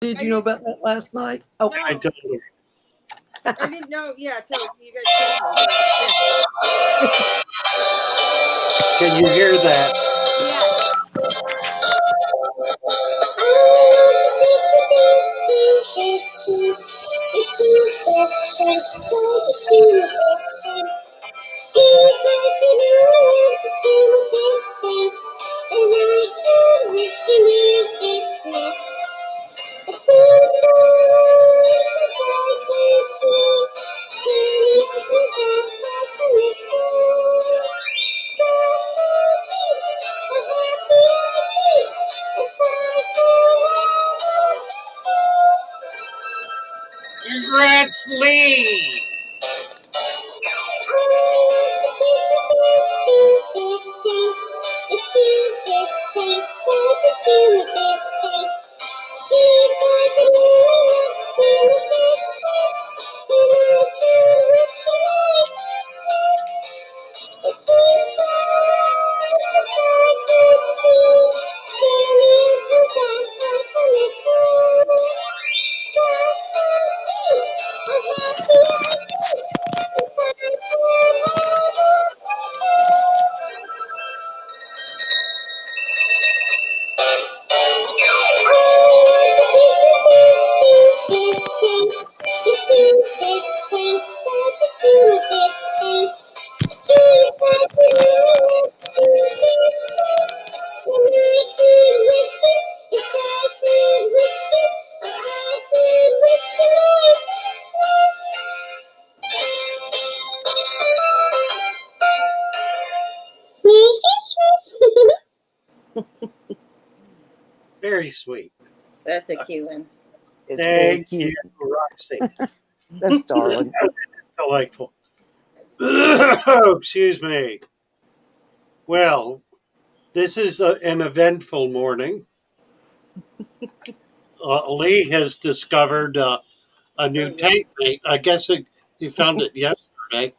Did I you know didn't. about that last night? Oh, I No, told her. I didn't know. Yeah, till you guys told me. But Can you hear that? yes, Congrats, Lee! Very sweet. that's a cute one. it's very Thank you, cute. Roxy. That's darling. It's delightful. That's Excuse me. Well, this is an eventful morning. Lee has discovered a new oh yeah. tank mate. I guess he found it yesterday.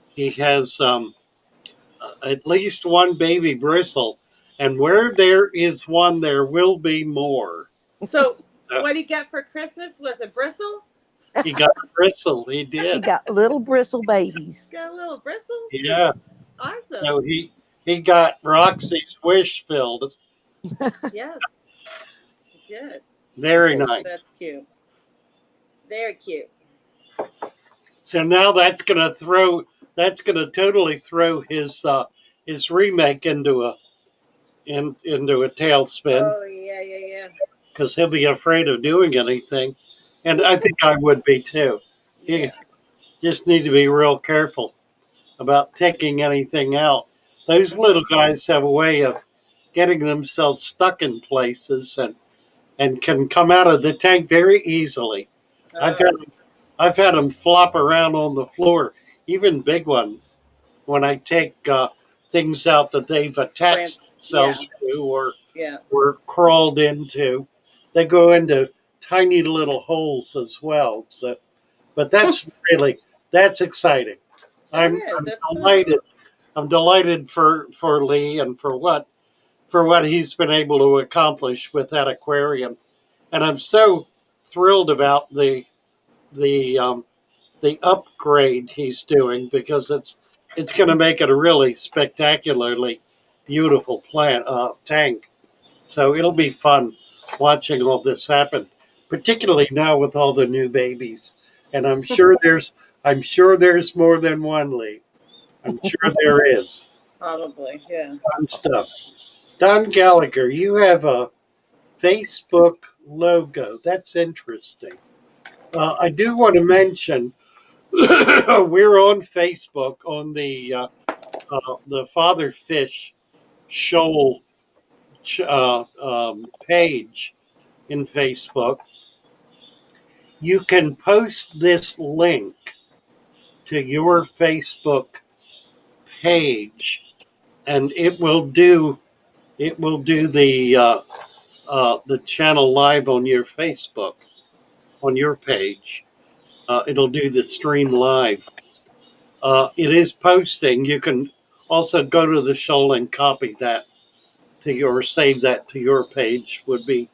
He has at least one baby bristle, and where there is one, there will be more. So Uh, what he got for Christmas was a bristle. he got a bristle. He He did. got little bristle babies. Got a little bristles. Yeah. Awesome. So he got Roxy's wish filled. Yes, he did. Very nice. That's cute. Very cute. So now that's gonna totally throw his remake into a tailspin Oh yeah, yeah, yeah. because he'll be afraid of doing anything, and I think I would be too. You Yeah. just need to be real careful about taking anything out. Those little guys have a way of getting themselves stuck in places and can come out of the tank very easily. I've had Oh, I've had them flop around on the floor, even big ones, when I take things out that they've attached France. Yeah, themselves to yeah. or crawled into. They go into tiny little holes as well. So, but that's exciting. That I'm, is. I'm That's fun. delighted. I'm delighted for Lee and for what he's been able to accomplish with that aquarium, and I'm so thrilled about the the upgrade he's doing because it's going to make it a really spectacularly beautiful plant tank. So it'll be fun watching all this happen, particularly now with all the new babies. And I'm sure there's more than one, Lee. I'm sure there is. Probably. Yeah. Fun stuff. Don Gallagher, you have a Facebook logo. That's interesting. I do want to mention we're on Facebook on the Father Fish Shoal page in Facebook. You can post this link to your Facebook page, and it will do the channel live on your Facebook on your page. It'll do the stream live. It is posting. You can also go to the show and copy that to your save that to your page would be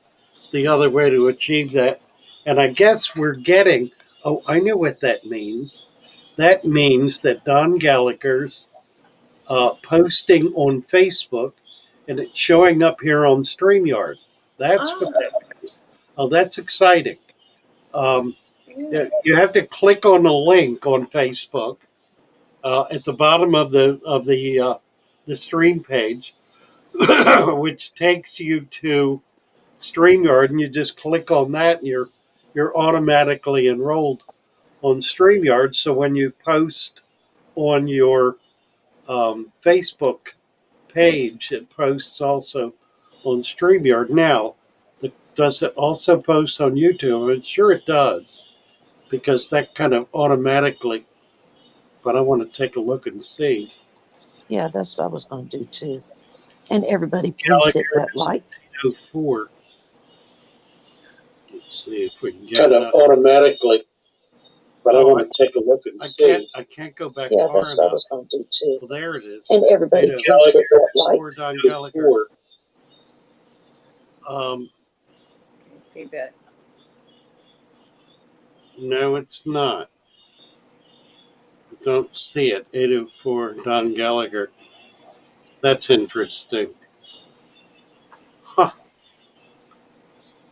the other way to achieve that. And I guess we're getting, oh, I know what that means. That means that Don Gallagher's posting on Facebook and it's showing up here on StreamYard. That's what Oh, that means. Oh, that's exciting. Um, yeah. you have to click on a link on Facebook at the bottom of the stream page, which takes you to StreamYard, and you just click on that, and you're automatically enrolled on StreamYard. So when you post on your Facebook page, it posts also on StreamYard. Now, does it also post on YouTube? I'm sure it does, because that kind of automatically. But I want to take a look and see. Yeah, that's what I was going to do too. And everybody, please hit that Gallagher's like. 04. Let's see if we can get kind of automatically. But I want to take a look and see. I can't go back Yeah, far that's what I enough. was going to do too. Well, there it is. And everybody, Ada please hit that like. Gallagher, Don Gallagher. Feedback. No, it's not. I don't see it. 804 Don Gallagher. That's interesting. Huh.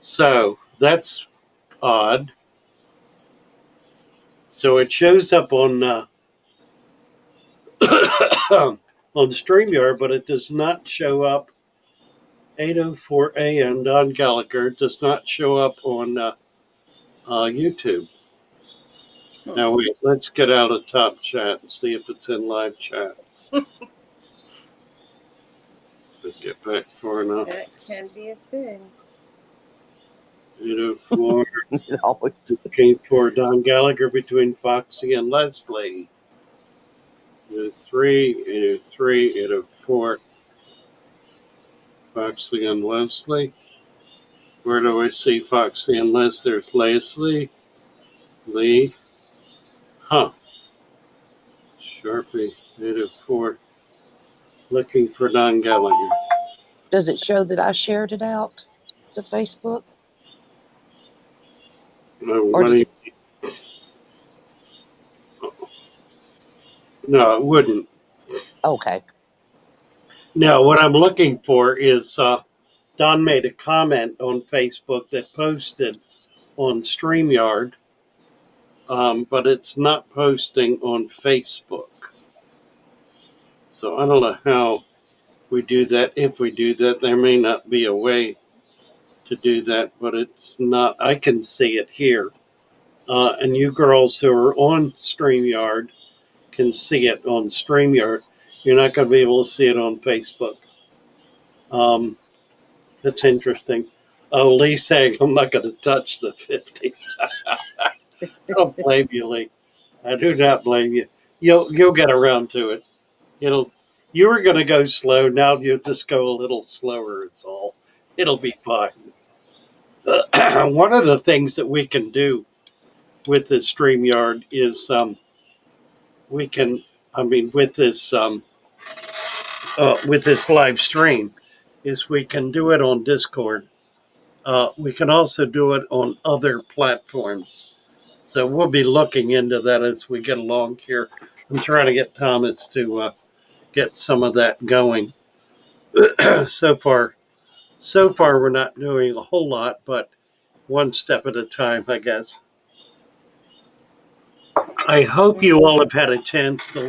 So that's odd. So it shows up on on StreamYard, but it does not show up. 804 AM Don Gallagher does not show up on YouTube. Now wait, let's get out of top chat and see if it's in live chat. Let's get back far enough. That can be a thing. 804 It always looking for Don Gallagher between Foxy and Leslie. 803, 803, 804. Foxy and Leslie. Where do I see Foxy and Leslie? There's Leslie. Lee. Huh. Sharpie. 804. Looking for Don Gallagher. Does it show that I shared it out to Facebook? No, it wouldn't. Okay. No, what I'm looking for is Don made a comment on Facebook that posted on StreamYard, but it's not posting on Facebook. So I don't know how we do that. If we do that, there may not be a way to do that, but it's not. I can see it here. And you girls who are on StreamYard can see it on StreamYard. You're not going to be able to see it on Facebook. That's interesting. Oh, Lee saying I'm not going to touch the 50. I don't blame you, Lee. I do not blame you. You'll get around to it. You were going to go slow. Now you'll just go a little slower. It's all. It'll be fine. One of the things that we can do with this StreamYard is we can. I mean, with this live stream, is we can do it on Discord. We can also do it on other platforms. So we'll be looking into that as we get along here. I'm trying to get Thomas to get some of that going. so far, we're not doing a whole lot, but one step at a time, I guess. I hope you all have had a chance to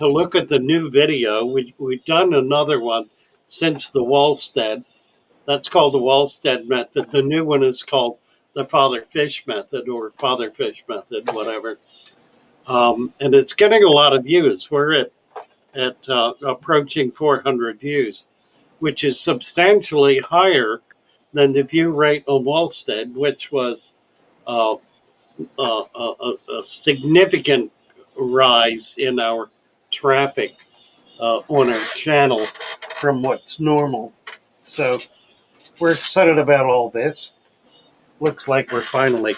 look at the new video. We've done another one since the Wallstead. That's called the Wallstead method. The new one is called the Father Fish method or Father Fish method, whatever. And it's getting a lot of views. We're at approaching 400 views, which is substantially higher than the view rate on Wallstead, which was a significant rise in our traffic on our channel from what's normal. So we're excited about all this. Looks like we're finally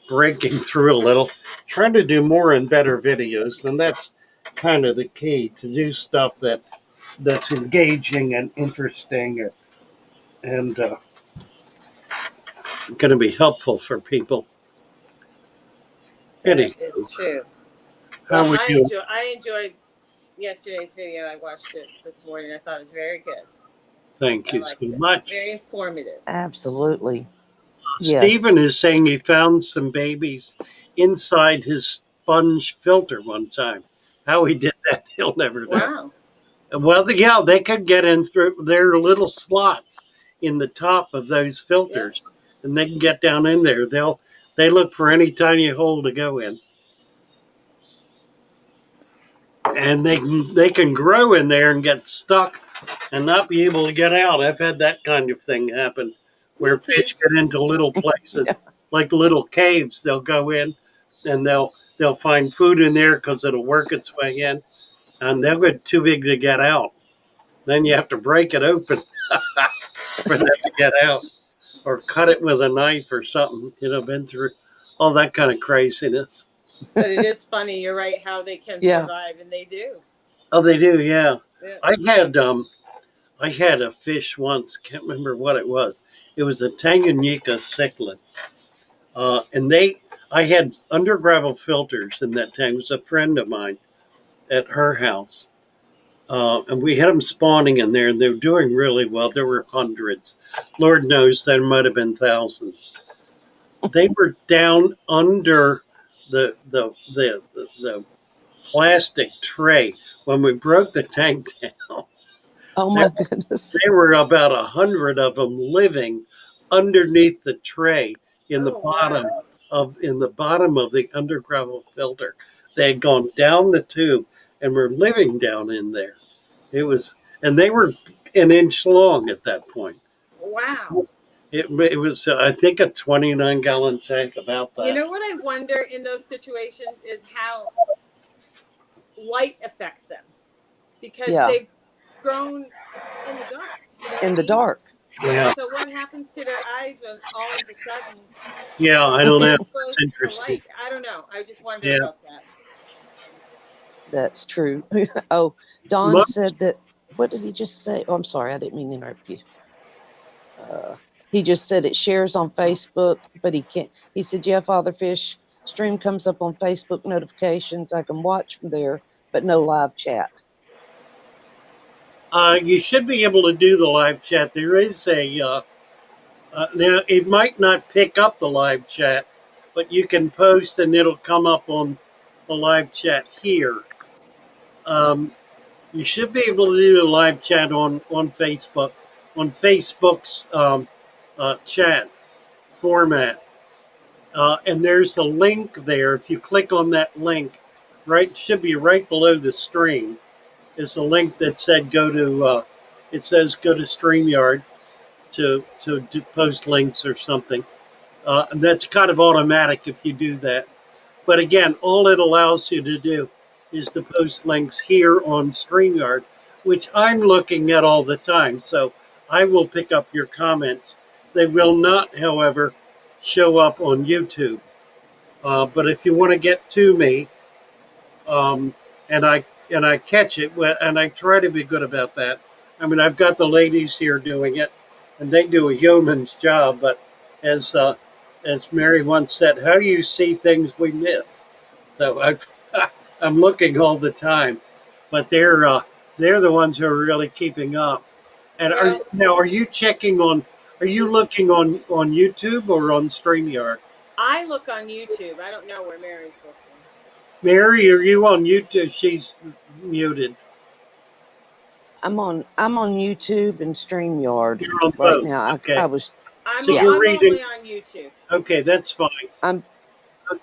breaking through a little, trying to do more and better videos, and that's kind of the key, to do stuff that's engaging and interesting and going to be helpful for people. That Anyway, is true. how Well, we doing? I enjoyed yesterday's video. I watched it this morning. I thought it was very good. Thank I you so liked it. much. Very informative. Absolutely. Yes. Stephen is saying he found some babies inside his sponge filter one time. How he did that, he'll never know. Wow. Well, yeah, they could get in through their little slots in the top of those Yeah. filters, and they can get down in there. They look for any tiny hole to go in, and they can grow in there and get stuck and not be able to get out. I've had that kind of thing happen, Me where too. fish get into little places Yeah. like little caves. They'll go in, and they'll find food in there because it'll work its way in, and they'll get too big to get out. Then you have to break it open for them to get out, or cut it with a knife or something. Been through all that kind of craziness. But it is funny. You're right. How they can Yeah. survive, and they do. Oh, they do, yeah. Yeah. I had a fish once. Can't remember what it was. It was a Tanganyika cichlid, and I had under gravel filters in that tank. It was a friend of mine at her house, and we had them spawning in there, and they were doing really well. There were hundreds. Lord knows there might have been thousands. They were down under the plastic tray when we broke the tank down. Oh There, my goodness. there were about 100 of them living underneath the tray in the Oh wow. bottom of the underground filter. They had gone down the tube and were living down in there. It was, and they were an inch long at that point. Wow. It was, I think, a 29-gallon tank, about You that. know what I wonder in those situations is how light affects them, because Yeah. they've grown in the dark. You know what In I the mean? dark. Yeah, So what happens to their eyes when all of a sudden yeah, I don't they're know. That's exposed to interesting. light? I don't know. I just wonder Yeah, about that. That's true. Oh, Don most, said that. What did he just say? Oh, I'm sorry. I didn't mean to interrupt you. Uh, he just said it shares on Facebook, but he can't. He said, "Yeah, Father Fish stream comes up on Facebook notifications. I can watch from there, but no live chat." you should be able to do the live chat. There is now it might not pick up the live chat, but you can post and it'll come up on the live chat here. Um, you should be able to do a live chat on Facebook, on Facebook's chat format. And there's a link there. If you click on that link, right, should be right below the stream, is a link that said go to. It says go to Streamyard to post links or something. And that's kind of automatic if you do that. But again, all it allows you to do is to post links here on StreamYard, which I'm looking at all the time. So I will pick up your comments. They will not, however, show up on YouTube. But if you want to get to me, um, and I catch it, and I try to be good about that. I mean, I've got the ladies here doing it, and they do a yeoman's job. But as uh, as Mary once said, how do you see things we miss? So I'm looking all the time, but they're the ones who are really keeping up. And Well, are you checking on? Are you looking on YouTube or on StreamYard? I look on YouTube. I don't know where Mary's looking. Mary, are you on YouTube? She's muted. I'm on YouTube and StreamYard You're on right both. now. I Okay. was I'm So yeah. you're I'm reading. only on YouTube. Okay, that's fine. I'm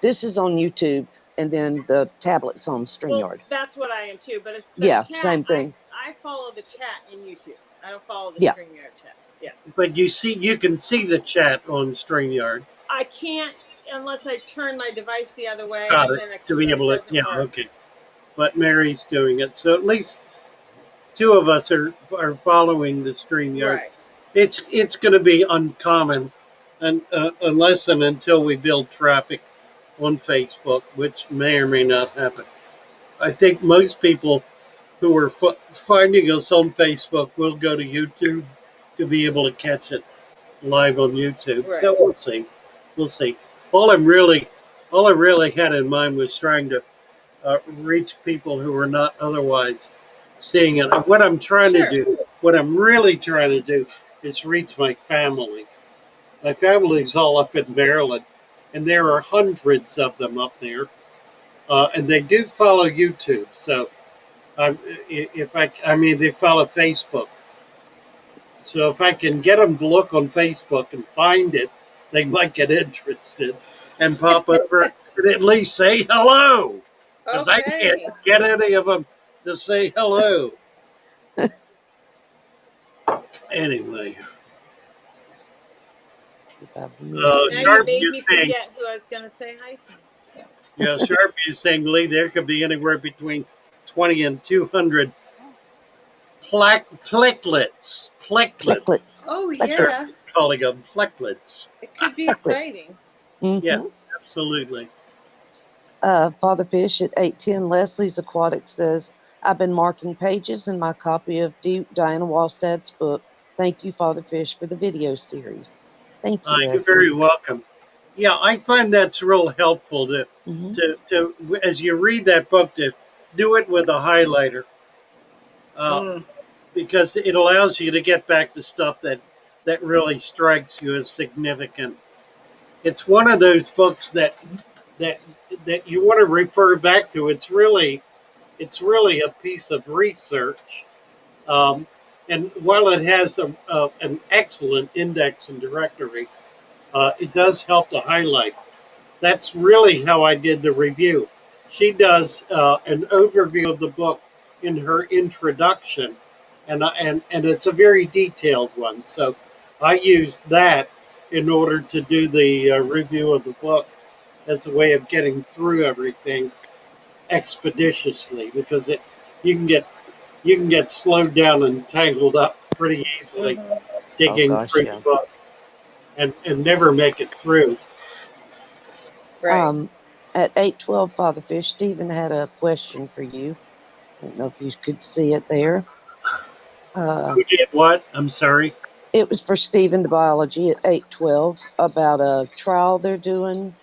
This is on YouTube, and then the tablet's on Well, StreamYard. that's what I am too. But the Yeah, chat, same thing. I follow the chat in YouTube. I don't follow the Yeah. StreamYard chat. Yeah. But you can see the chat on StreamYard. I can't unless I turn my device the other way, Got and it. then To be it able to, doesn't yeah, work. okay. But Mary's doing it. So at least two of us are following the StreamYard. Right. It's going to be uncommon, and unless and until we build traffic on Facebook, which may or may not happen. I think most people who are finding us on Facebook will go to YouTube to be able to catch it. live on YouTube. Right. So we'll see. We'll see. All I'm really, all I really had in mind was trying to reach people who are not otherwise seeing it. And what I'm trying to Sure. do, what I'm really trying to do, is reach my family. My family's all up in Maryland, and there are hundreds of them up there, and they do follow YouTube. So, if I mean, they follow Facebook. So if I can get them to look on Facebook and find it, they might get interested and pop over and at least say hello. Because I can't Okay. get any of them to say hello. Anyway, Now you Sharpie made is me saying, forget who I was going to say hi to. yeah, Sharpie is saying, Lee, there could be anywhere between 20 and 200 plecklets. Plecklets. Oh, That's yeah. Calling them plecklets. It could be Plecklets. exciting. Mm-hmm. Yes, absolutely. Father Fish at 810 Leslie's Aquatic says, I've been marking pages in my copy of Diana Wallstad's book. Thank you, Father Fish, for the video series. Thank you, You're Leslie. very welcome. Yeah, I find that's real helpful Mhm. to as you read that book to do it with a highlighter, because it allows you to get back to stuff that really strikes you as significant. It's one of those books that that you want to refer back to. It's really a piece of research, um, and while it has an excellent index and directory, it does help to highlight. That's really how I did the review. She does an overview of the book in her introduction, and it's a very detailed one. So I used that in order to do the review of the book as a way of getting through everything expeditiously, because it you can get you can get slowed down and tangled up pretty easily digging through the book and never make it through. Right. At 812 Father Fish, Stephen had a question for you. I don't know if you could see it there. Who did what? I'm sorry. It was for Stephen, the biology, at 812 about a trial they're doing.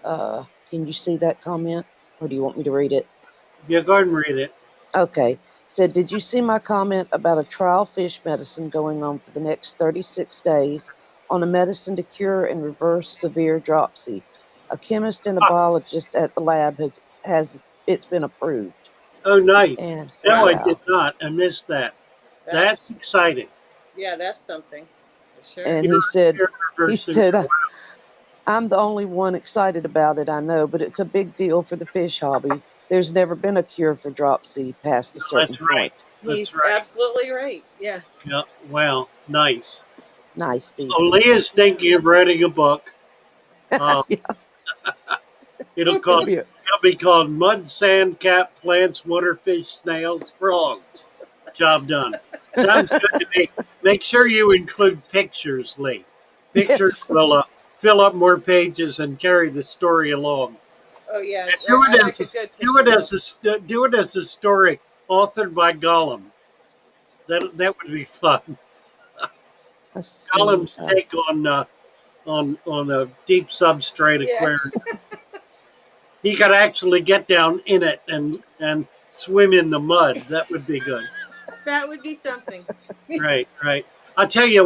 Can you see that comment, or do you want me to read it? Yeah, go ahead and read it. Okay. Said, did you see my comment about a trial fish medicine going on for the next 36 days on a medicine to cure and reverse severe dropsy? A chemist and a biologist at the lab has it's been approved. Oh, nice. And No, I yeah. did not. I missed that. That's exciting. Yeah, that's something for sure. And he said, I'm the only one excited about it, I know, but it's a big deal for the fish hobby. There's never been a cure for dropsy past a certain That's right. point. He's absolutely right. Yeah. Yeah. Wow. Nice. Nice, Steve. Oh, Leah's thinking of writing a book. Yeah. It'll be called Mud, Sand, Cat, Plants, Waterfish, Snails, Frogs. Job done. Sounds good to me. Make sure you include pictures, Lee. Pictures Yes. will fill up more pages and carry the story along. Oh yeah. Do I like a good picture. do it as a story authored by Gollum. That would be fun. Gollum's take on a deep substrate aquarium. He could actually get down in it and swim in the mud. That would be good. That would be something. Right. I'll tell you,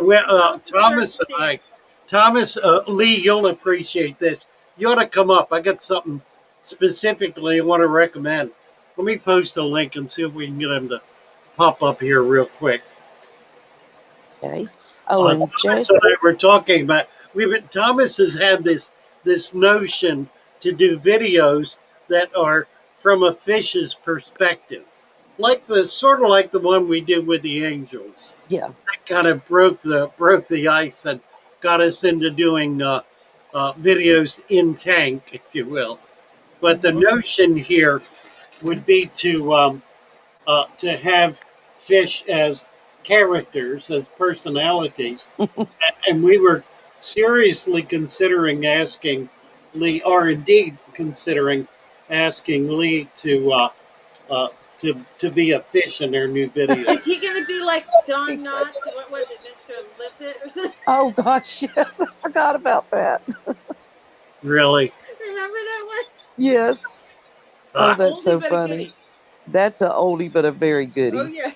Thomas, Lee, you'll appreciate this. You ought to come up. I got something specifically I want to recommend. Let me post a link and see if we can get him to pop up here real quick. Okay. Oh, and Thomas and I were talking about. Thomas has had this notion to do videos that are from a fish's perspective, sort of like the one we did with the angels. Yeah. That kind of broke the ice and got us into doing videos in tank, if you will. But the notion here would be to have fish as characters, as personalities, and we were seriously considering asking Lee, or indeed considering asking Lee to to be a fish in their new video. Is he going to be like Don Knotts? What was it, Mr. Limpet or something? Oh gosh, yes, I forgot about that. Really? Remember that one? Yes. Oh, that's Oldie so but a funny. goodie. That's a oldie but a very goodie. Oh yeah.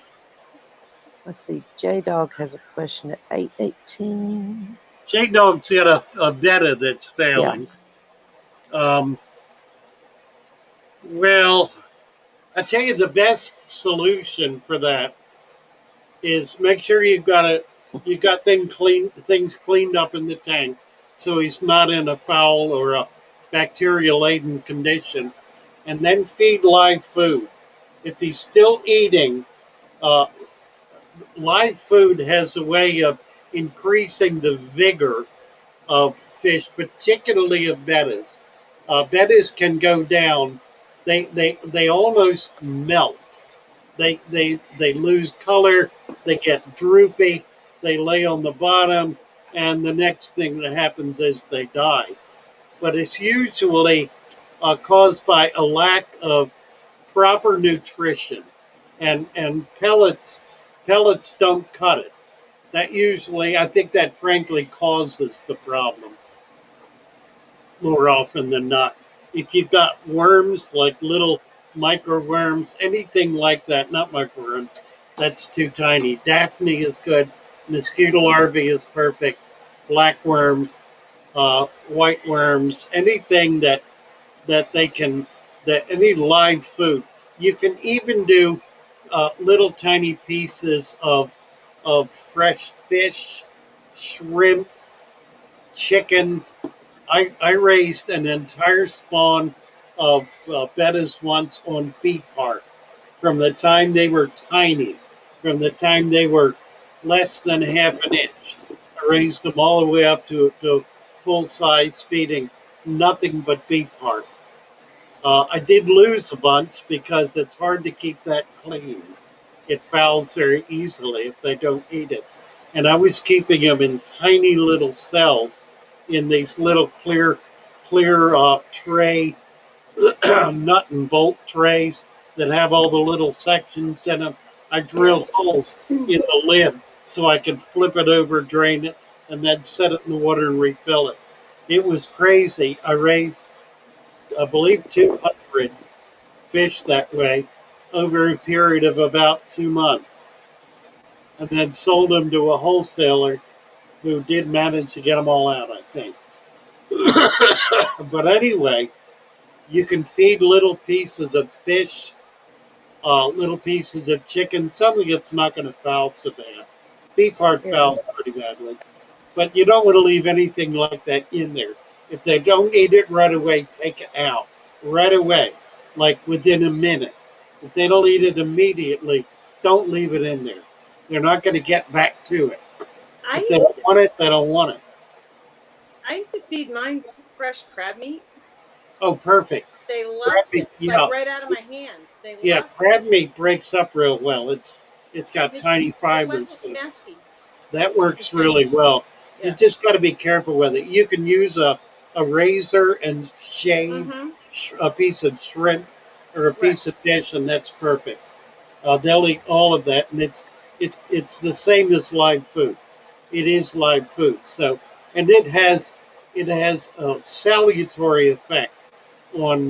Let's see. J Dog has a question at 8:18. J Dog's got a betta that's failing. Well, I tell you, the best solution for that is make sure you've got things cleaned up in the tank, so he's not in a foul or a bacteria laden condition, and then feed live food. If he's still eating, uh, live food has a way of increasing the vigor of fish, particularly of bettas. Bettas can go down; they almost melt. They lose color, they get droopy, they lay on the bottom, and the next thing that happens is they die. But it's usually caused by a lack of proper nutrition, and pellets don't cut it. That usually, I think that frankly causes the problem more often than not. If you've got worms, like little micro worms, anything like that, not micro worms, that's too tiny. Daphne is good. Mosquito larvae is perfect. Black worms, white worms, anything that they can, that any live food. You can even do little tiny pieces of fresh fish, shrimp, chicken. I raised an entire spawn of bettas once on beef heart from the time they were tiny, from the time they were less than half an inch. I raised them all the way up to full size feeding, nothing but beef heart. I did lose a bunch because it's hard to keep that clean. It fouls very easily if they don't eat it. And I was keeping them in tiny little cells in these little clear tray, nut and bolt trays that have all the little sections in them. I drilled holes in the lid so I could flip it over, drain it, and then set it in the water and refill it. It was crazy. I raised, I believe, 200 fish that way over a period of about 2 months, and then sold them to a wholesaler who did manage to get them all out, I think. But anyway, you can feed little pieces of fish, little pieces of chicken, something that's not going to foul so bad. Beef heart fouls pretty badly. But you don't want to leave anything like that in there. If they don't eat it right away, take it out right away, like within a minute. If they don't eat it immediately, don't leave it in there. They're not going to get back to it. If they don't want it, they don't want it. I used to feed mine fresh crab meat. Oh, perfect. They loved it, like right out of my hands. They loved crab meat breaks up real well. It's got tiny fibers. It wasn't messy. That works really well. You just got to be careful with it. You can use a razor and shave a piece of shrimp or a piece of fish, and that's perfect. They'll eat all of that, and it's the same as live food. It is live food. So, and it has a salutary effect on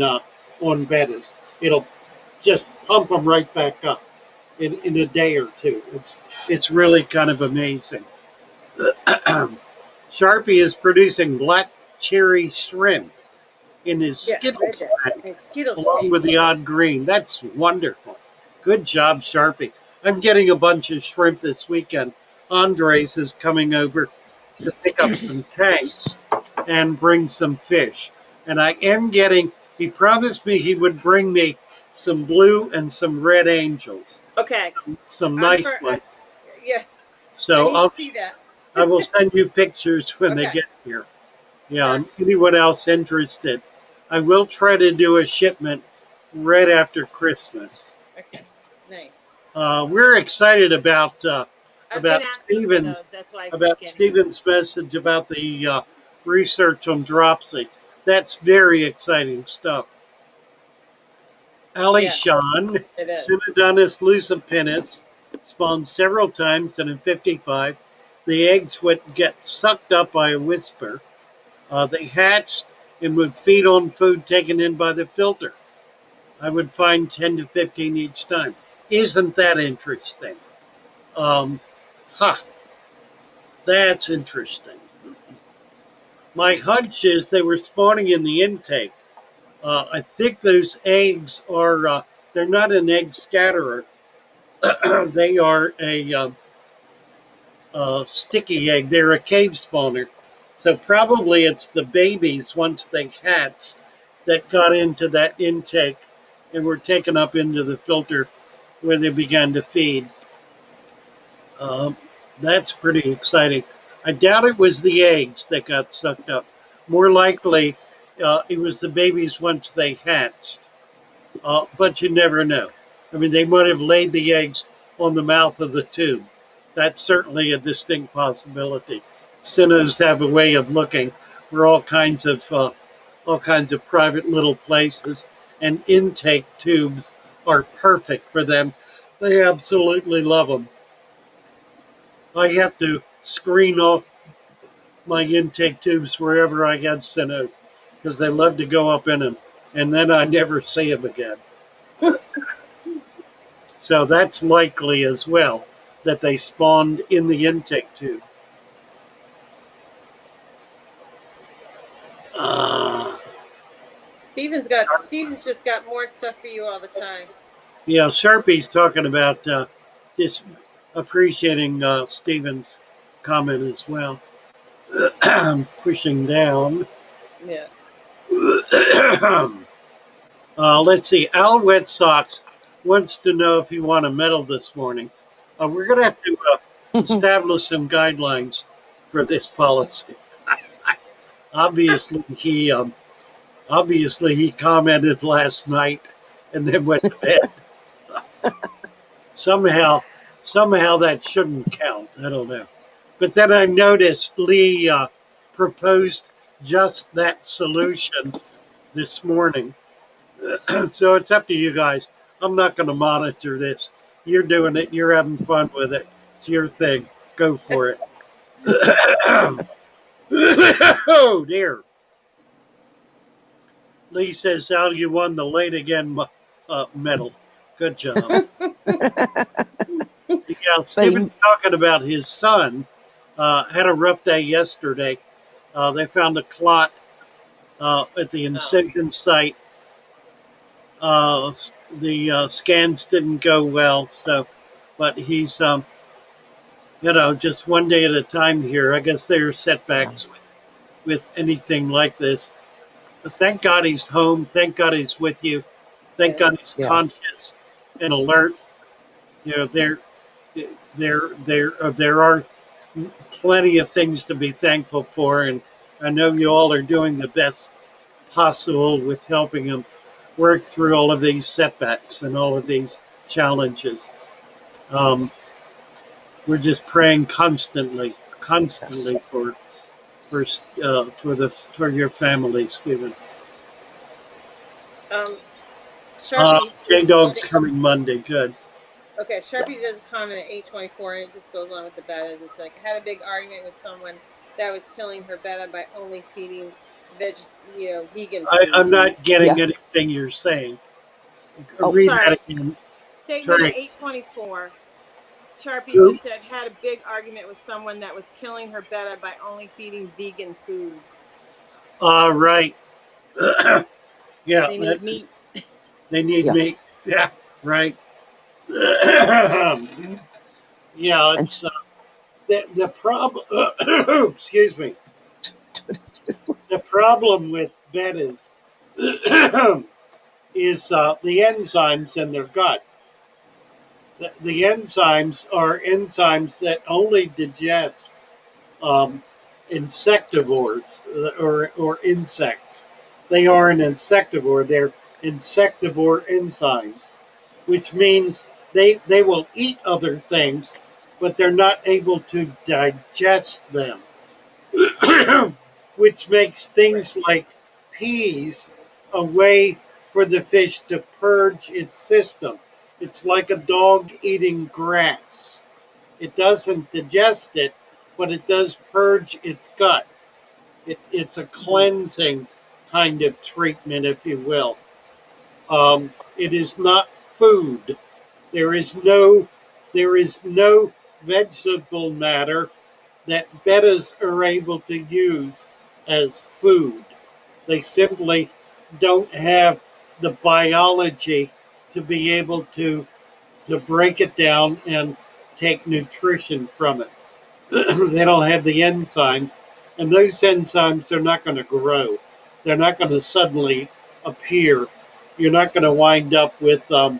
bettas. It'll just pump them right back up in a day or two. It's really kind of amazing. Sharpie is producing black cherry shrimp in his Skittles tank, along with the odd green. That's wonderful. Good job, Sharpie. I'm getting a bunch of shrimp this weekend. Andres is coming over to pick up some tanks and bring some fish. And I am getting, he promised me he would bring me some blue and some red angels. Okay. Some nice ones. Yeah. So I'll see that. I will send you pictures when they get here. Yeah, and anyone else interested, I will try to do a shipment right after Christmas. Okay, nice. We're excited about Stephen's message about the research on dropsy. That's very exciting stuff. Yes, Alishan, it is. Synodonus lucipennis, spawned several times, and in 55, the eggs would get sucked up by a whisper. They hatched and would feed on food taken in by the filter. I would find 10 to 15 each time. Isn't that interesting? Um, huh, that's interesting. My hunch is they were spawning in the intake. I think those eggs are, they're not an egg scatterer. They are a sticky egg. They're a cave spawner. So probably it's the babies, once they hatch, that got into that intake and were taken up into the filter where they began to feed. Um, that's pretty exciting. I doubt it was the eggs that got sucked up. More likely, it was the babies once they hatched. But you never know. I mean, they might have laid the eggs on the mouth of the tube. That's certainly a distinct possibility. Cynos have a way of looking for all kinds of private little places, and intake tubes are perfect for them. They absolutely love them. I have to screen off my intake tubes wherever I get Cynos because they love to go up in them, and then I never see them again. So that's likely as well that they spawned in the intake tube. Uh, Steven's just got more stuff for you all the time. yeah, Sharpie's talking about just appreciating Stephen's comment as well. Pushing down. Yeah. Let's see. Al Wet Socks wants to know if you want a medal this morning. We're going to have to establish some guidelines for this policy. Obviously, he commented last night and then went to bed. somehow, somehow that shouldn't count. I don't know. But then I noticed Lee proposed just that solution this morning. So it's up to you guys. I'm not going to monitor this. You're doing it. You're having fun with it. It's your thing. Go for it. Oh, dear. Lee says, Al, you won the late again medal. Good job. Yeah, Stephen's talking about his son. Had a rough day yesterday. They found a clot at the incision site. The scans didn't go well, but he's, just one day at a time here. I guess there are setbacks with anything like this. But thank God he's home. Thank God he's with you. Thank God he's conscious and alert. There are plenty of things to be thankful for, and I know you all are doing the best possible with helping him work through all of these setbacks and all of these challenges. We're just praying constantly for your family, Stephen. J Dog's coming Monday. Good. Okay, Sharpie does a comment at 8:24, and it just goes on with the betta. It's like, I had a big argument with someone that was killing her betta by only feeding vegan foods. I'm not getting anything you're saying. Read that again. Statement at 8:24. Sharpie just said, had a big argument with someone that was killing her betta by only feeding vegan foods. Right. Yeah. They need meat. They need meat. Yeah, right. Yeah, it's the problem. Excuse me. The problem with bettas is the enzymes in their gut. The enzymes are enzymes that only digest insectivores or insects. They are an insectivore. They're insectivore enzymes, which means they will eat other things, but they're not able to digest them, which makes things like peas a way for the fish to purge its system. It's like a dog eating grass. It doesn't digest it, but it does purge its gut. It's a cleansing kind of treatment, if you will. It is not food. There is no there is no vegetable matter that bettas are able to use as food. They simply don't have the biology to be able to break it down and take nutrition from it. They don't have the enzymes, and those enzymes are not going to grow. They're not going to suddenly appear. You're not going to wind up with a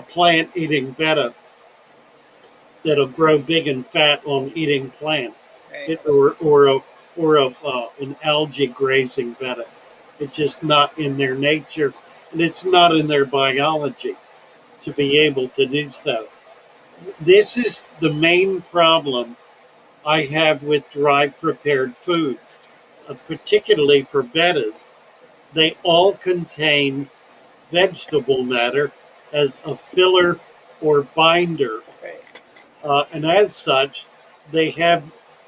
plant eating betta that'll grow big and fat on eating plants, Right. or an algae grazing betta. It's just not in their nature, and it's not in their biology to be able to do so. This is the main problem I have with dry prepared foods, particularly for bettas. They all contain vegetable matter as a filler or binder, Right. and as such, they have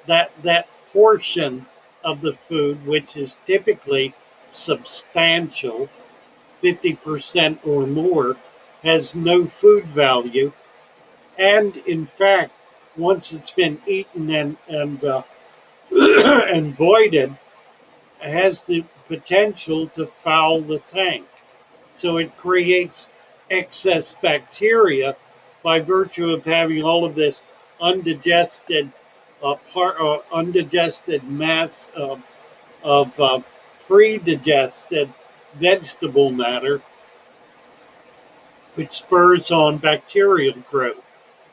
that portion of the food which is typically substantial, 50% or more, has no food value, and in fact, once it's been eaten and and voided, has the potential to foul the tank. So it creates excess bacteria by virtue of having all of this undigested undigested mass of pre-digested vegetable matter, which spurs on bacterial growth.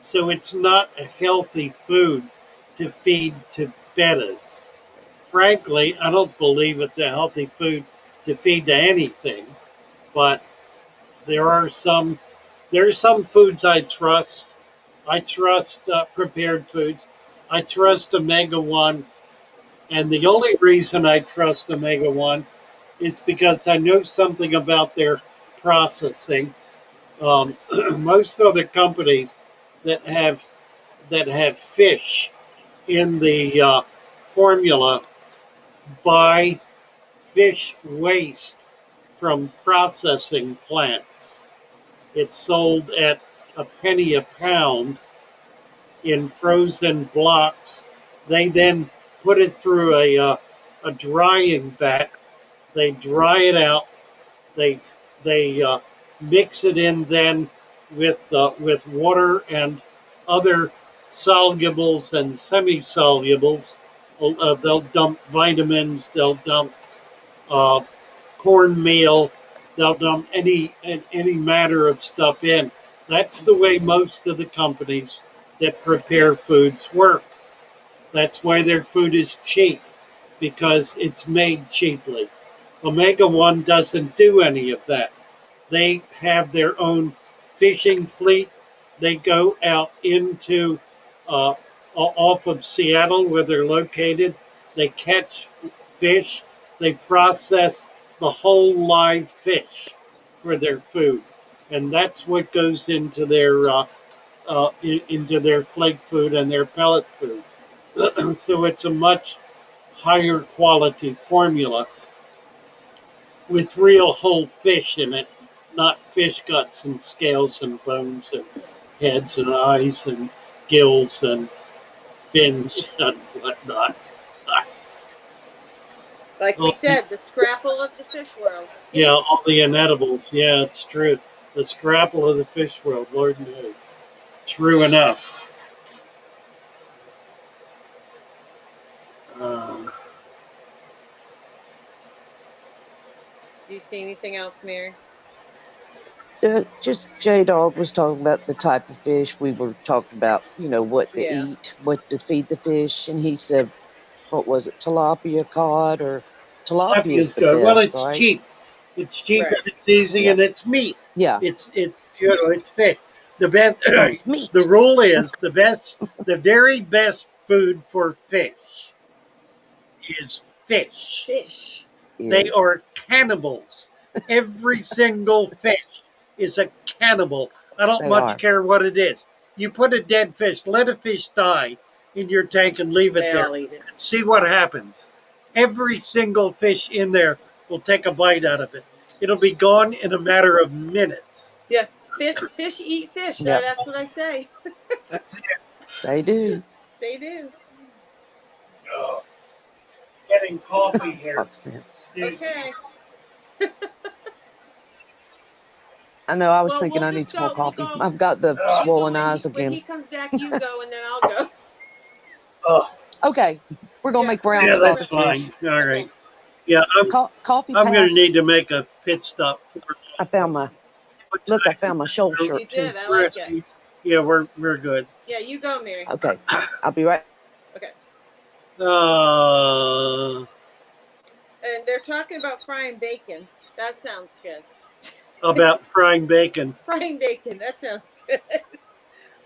So it's not a healthy food to feed to bettas. Frankly, I don't believe it's a healthy food to feed to anything, but there are some foods I trust. I trust prepared foods. I trust Omega 1, and the only reason I trust Omega 1 is because I know something about their processing. Most other companies that have fish in the formula buy fish waste from processing plants. It's sold at a penny a pound in frozen blocks. They then put it through a drying vat. They dry it out. They mix it in then with water and other solubles and semi-solubles. They'll dump vitamins. They'll dump uh, cornmeal. They'll dump any matter of stuff in. That's the way most of the companies that prepare foods work. That's why their food is cheap, because it's made cheaply. Omega 1 doesn't do any of that. They have their own fishing fleet. They go out into off of Seattle where they're located. They catch fish. They process the whole live fish for their food, and that's what goes into their flake food and their pellet food. So it's a much higher quality formula with real whole fish in it, not fish guts and scales and bones and heads and eyes and gills and fins and whatnot. Like we said, the scrapple of the fish world. Yeah, all the inedibles. Yeah, it's true. The scrapple of the fish world, Lord knows. True enough. Do you see anything else, Mary? Just J Dog was talking about the type of fish. We were talking about, what to Yeah. eat, what to feed the fish, and he said, what was it, tilapia, cod, or tilapia is Tilapia's the good. Well, best, it's right? cheap. It's cheap Right. and it's easy Yeah. and it's meat. Yeah. It's it's fish. The best. So it's meat. The rule is the very best food for fish is fish. Fish. They Is are cannibals. Every single fish is a cannibal. I don't They much are. care what it is. You put a dead fish, let a fish die in your tank and leave it They there. all eat it. And see what happens. Every single fish in there will take a bite out of it. It'll be gone in a matter of minutes. Yeah, fish eat fish. Yep. That's what I say. That's it. They do. They do. Oh, getting coffee here. Accent. Excuse me. Okay. I know. I was Well, thinking we'll I need just some more go. We'll coffee. go. I've got the You go swollen eyes when he again. comes back. You go, and then I'll go. Oh, Okay, we're gonna Yeah, make brown yeah, sauce that's of fine. fish. All Okay. right. Yeah, Coffee I'm going to passed. need to make a pit stop. I found my What look. I time found is my it? shoulder Oh, You shirt too. did. I like it. yeah, we're good. Yeah, you go, Mary. Okay, I'll be right. Okay. Uh, And they're talking about frying bacon. That sounds good. about frying bacon. Frying bacon. That sounds good.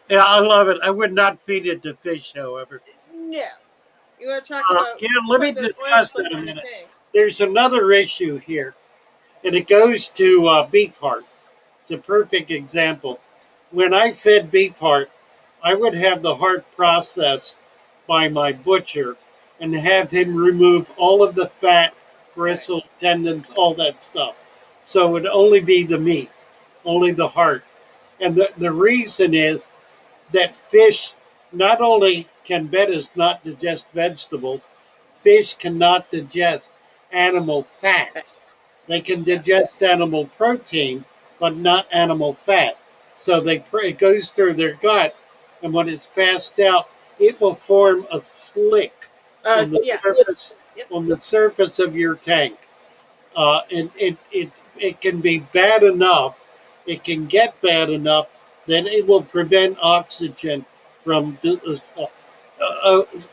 Yeah, I love it. I would not feed it to fish, however. No. You want to talk about Yeah, let me putting the oil discuss that slick a on the minute. thing? There's another issue here, and it goes to beef heart. It's a perfect example. When I fed beef heart, I would have the heart processed by my butcher and have him remove all of the fat, Right. gristle, tendons, all that stuff. So it would only be the meat, only the heart. And the reason is that fish not only can bettas not digest vegetables, fish cannot digest animal fat. They can Yeah. digest animal protein, but not animal fat. So it goes through their gut, and when it's passed out, it will form a slick on the Yeah. surface Yep. of your tank. And it can be bad enough. It can get bad enough that it will prevent oxygen from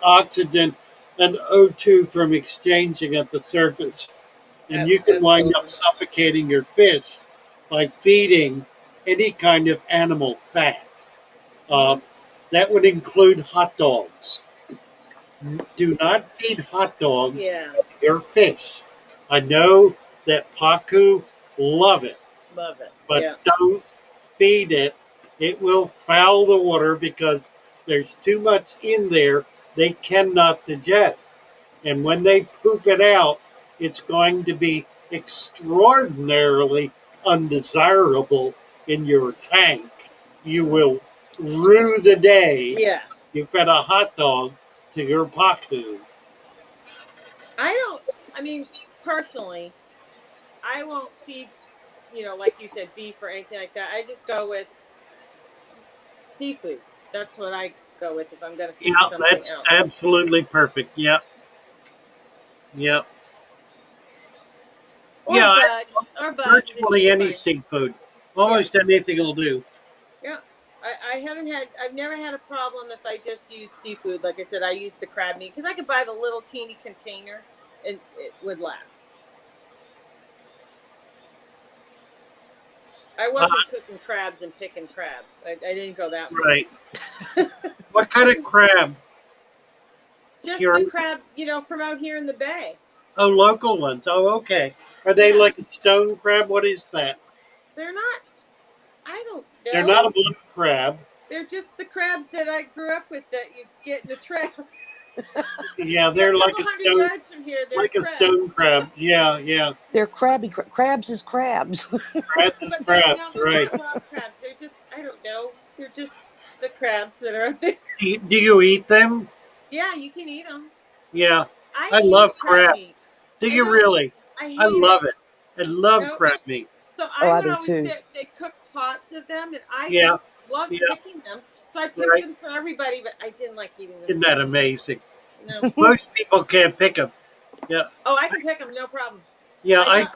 oxygen and O2 from exchanging at the surface, and you can wind up Absolutely. suffocating your fish by feeding any kind of animal fat. Uh, Mhm. that would include hot dogs. Do not feed hot dogs Yeah. to your fish. I know that Paku love it, Love it. but Yeah. don't feed it. It will foul the water because there's too much in there they cannot digest. And when they poop it out, it's going to be extraordinarily undesirable in your tank. You will rue the day Yeah. you fed a hot dog to your Paku. I mean, personally, I won't feed, like you said, beef or anything like that. I just go with seafood. That's what I go with if I'm going to Yeah, feed something that's else. absolutely perfect. Yep, yep. Or Yeah, bugs. Or bugs if you virtually can any find. seafood. Yeah. Almost anything will do. Yeah. I've never had a problem if I just use seafood. Like I said, I use the crab meat because I could buy the little teeny container and it would last. I Uh, wasn't cooking crabs and picking crabs. I didn't go that far. right. What kind of crab? Just Here, the crab, from out here in the bay. oh, local ones. Oh, okay. Are they Yeah. like a stone crab? What is that? They're not, I don't They're not a know. blue crab. They're just the crabs that I grew up with that you get in a trap. Yeah, A they're couple hundred yards from here, they're like a crabs. stone crab. Yeah, yeah. They're crabby. Crabs is crabs. Crabs is But crabs, they're right? not wild crabs. They're just, I don't know. They're just the crabs that are out there. Do you eat them? Yeah, you can eat them. Yeah, I I love hate crab crab. meat. Do I you don't. really? I I hate it. love it. I love Nope. crab meat. So Oh, I I would do always too. say they cook pots of them, and I Yeah, loved yeah, picking them. So I picked right. them for everybody, but I didn't like eating them. Isn't that amazing? No. Most people can't pick them. Yeah, Oh, I can pick them, no problem. yeah. I don't.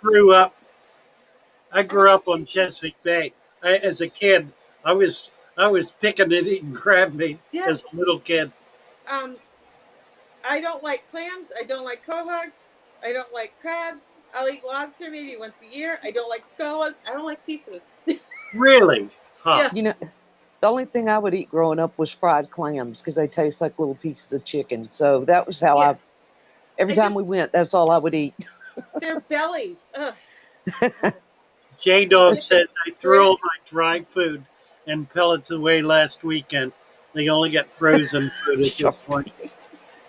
I I don't grew like up on seafood. Chesapeake Bay. As a kid, I was I was picking and eating crab meat Yeah. as a little kid. Um, I don't like clams. I don't like quahogs. I don't like crabs. I'll eat lobster maybe once a year. I don't like scallops. I don't like seafood. Really? Huh? Yeah. You know, the only thing I would eat growing up was fried clams because they taste like little pieces of chicken. So that was how Yeah. every I time we just went, that's all I would eat. their bellies. Ugh. J-Dog says, I threw all my dry food and pellets away last weekend. They only get frozen food at this point.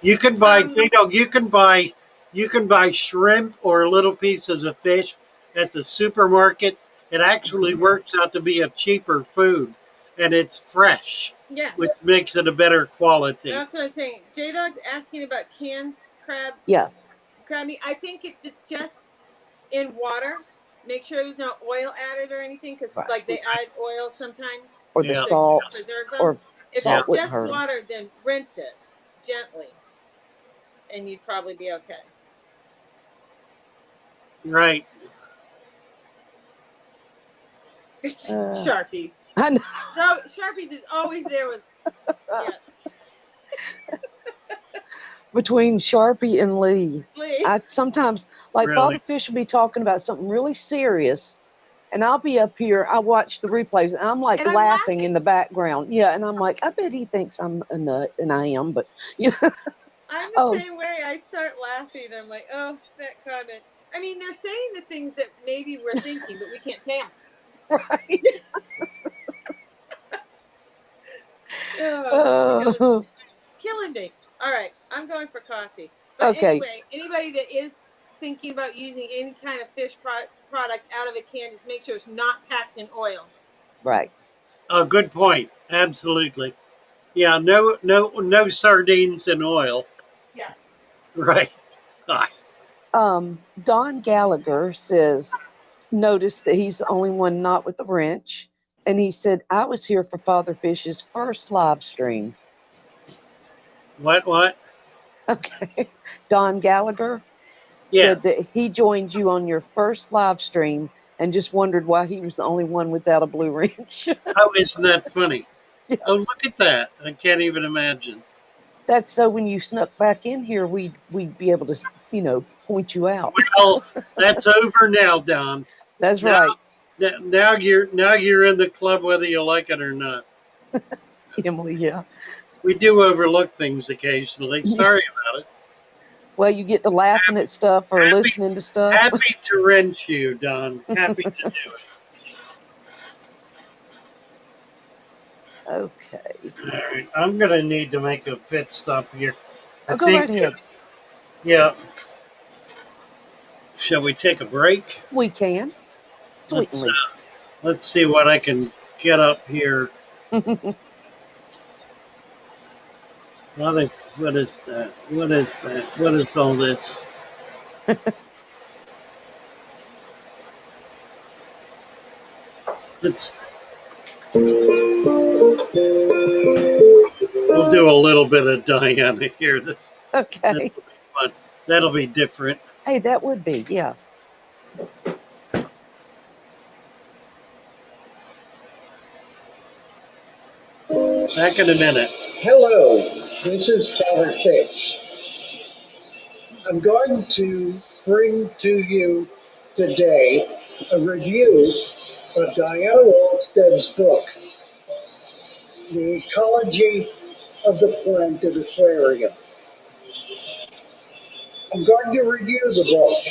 You can buy J-Dog, you can buy shrimp or little pieces of fish at the supermarket. It actually works out to be a cheaper food and it's fresh, Yes. which makes it a better quality. That's what I'm saying. J-Dog's asking about canned crab. Yeah. Crab meat. I think if it's just in water, make sure there's no oil added or anything, because Right. like they add oil sometimes Or the Yeah. to salt. preserve them. Or If salt it's wouldn't just hurt 'em. water, then rinse it gently, and you'd probably be okay. Right. Sharpies. I know. No, Sharpies is always there with. Yeah. Between Sharpie and Lee, Lee. I sometimes, like, Really? Father Fish will be talking about something really serious, and I'll be up here. I watch the replays, and I'm like And I'm laughing laughing. in the background. Yeah, and I'm like, I bet he thinks I'm a nut, and I am. But you know, I'm the Oh. same way. I start laughing. I'm like, oh, that comment. I mean, they're saying the things that maybe we're thinking, but we can't say them. right? Oh, killing me. All right, I'm going for coffee. But Okay. anyway, anybody that is thinking about using any kind of fish product out of a can, just make sure it's not packed in oil. Right. Oh, good point. Absolutely. Yeah, no sardines in oil. Yeah. Right. Ah, Don Gallagher says, noticed that he's the only one not with the wrench, and he said, I was here for Father Fish's first live stream. What? Okay. Don Gallagher Yes. said that he joined you on your first live stream and just wondered why he was the only one without a blue wrench. Oh, isn't that funny? Yeah. Oh, look at that. I can't even imagine. That's so when you snuck back in here, we'd be able to, point you out. Well, that's over now, Don. That's now, right. Now you're in the club whether you like it or not. Emily, yeah. We do overlook things occasionally. Sorry about it. Well, you get to laughing at stuff or listening to stuff. Happy to wrench you, Don. Happy to do it. Okay. All right. I'm going to need to make a pit stop here. Go right ahead. Yeah. Shall we take a break? We can. Sweetly. Let's see what I can get up here. What is that? What is that? What is all this? We'll do a little bit of Diana here. Okay. That'll be different. Hey, that would be, yeah. Back in a minute. Hello, this is Father Fish. I'm going to bring to you today a review of Diana Walsted's book, The Ecology of the Planted Aquarium. I'm going to review the book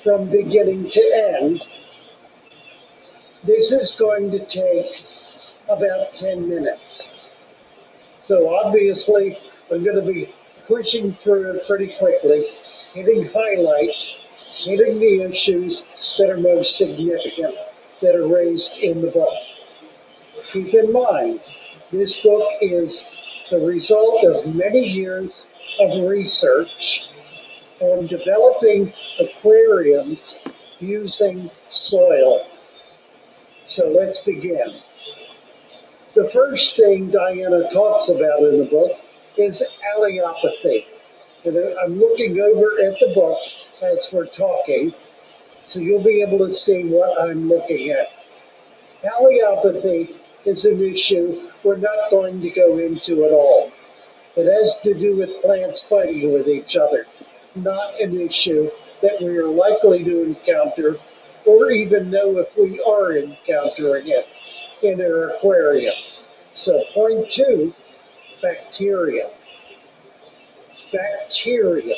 from beginning to end. This is going to take about 10 minutes. So obviously, I'm going to be pushing through it pretty quickly, hitting highlights, hitting the issues that are most significant that are raised in the book. Keep in mind, this book is the result of many years of research on developing aquariums using soil. So let's begin. The first thing Diana talks about in the book is allelopathy. And I'm looking over at the book as we're talking, so you'll be able to see what I'm looking at. Allelopathy is an issue we're not going to go into at all. It has to do with plants fighting with each other, not an issue that we are likely to encounter or even know if we are encountering it in our aquarium. So point 2, bacteria. Bacteria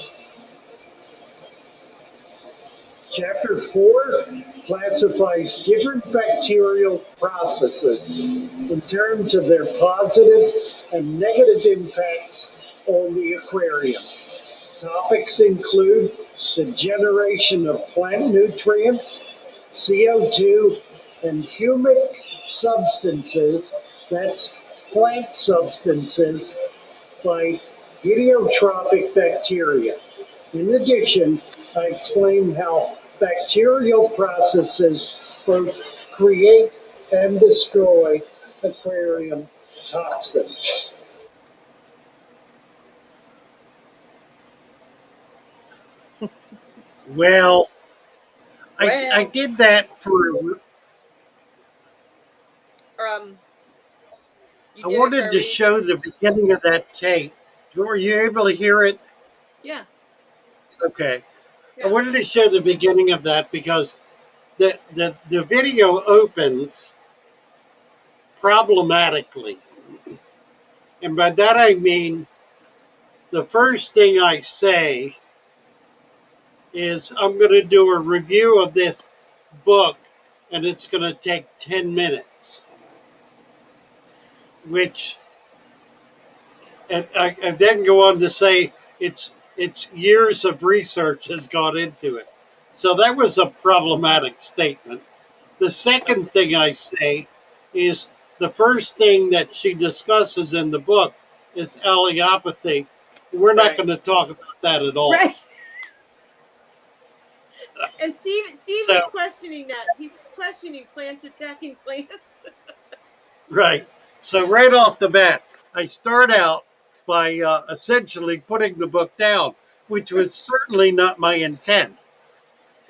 Chapter 4 classifies different bacterial processes in terms of their positive and negative impacts on the aquarium. Topics include the generation of plant nutrients, CO2, and humic substances, that's plant substances, by heliotropic bacteria. In addition, I explain how bacterial processes both create and destroy aquarium toxins. Well, I Well, did that for. you I did it for wanted a to reason. show the beginning of that tape. Were you able to hear it? Yes. Okay. I Yeah. wanted to show the beginning of that because the video opens problematically. And by that I mean the first thing I say is I'm going to do a review of this book and it's going to take 10 minutes, which, and I then go on to say it's years of research has gone into it. So that was a problematic statement. The second thing I say is the first thing that she discusses in the book is allelopathy. We're not Right. going to talk about that at all. Right. And Steve So, is questioning that. He's questioning plants attacking plants. right. So, right off the bat, I start out by essentially putting the book down, which was certainly not my intent.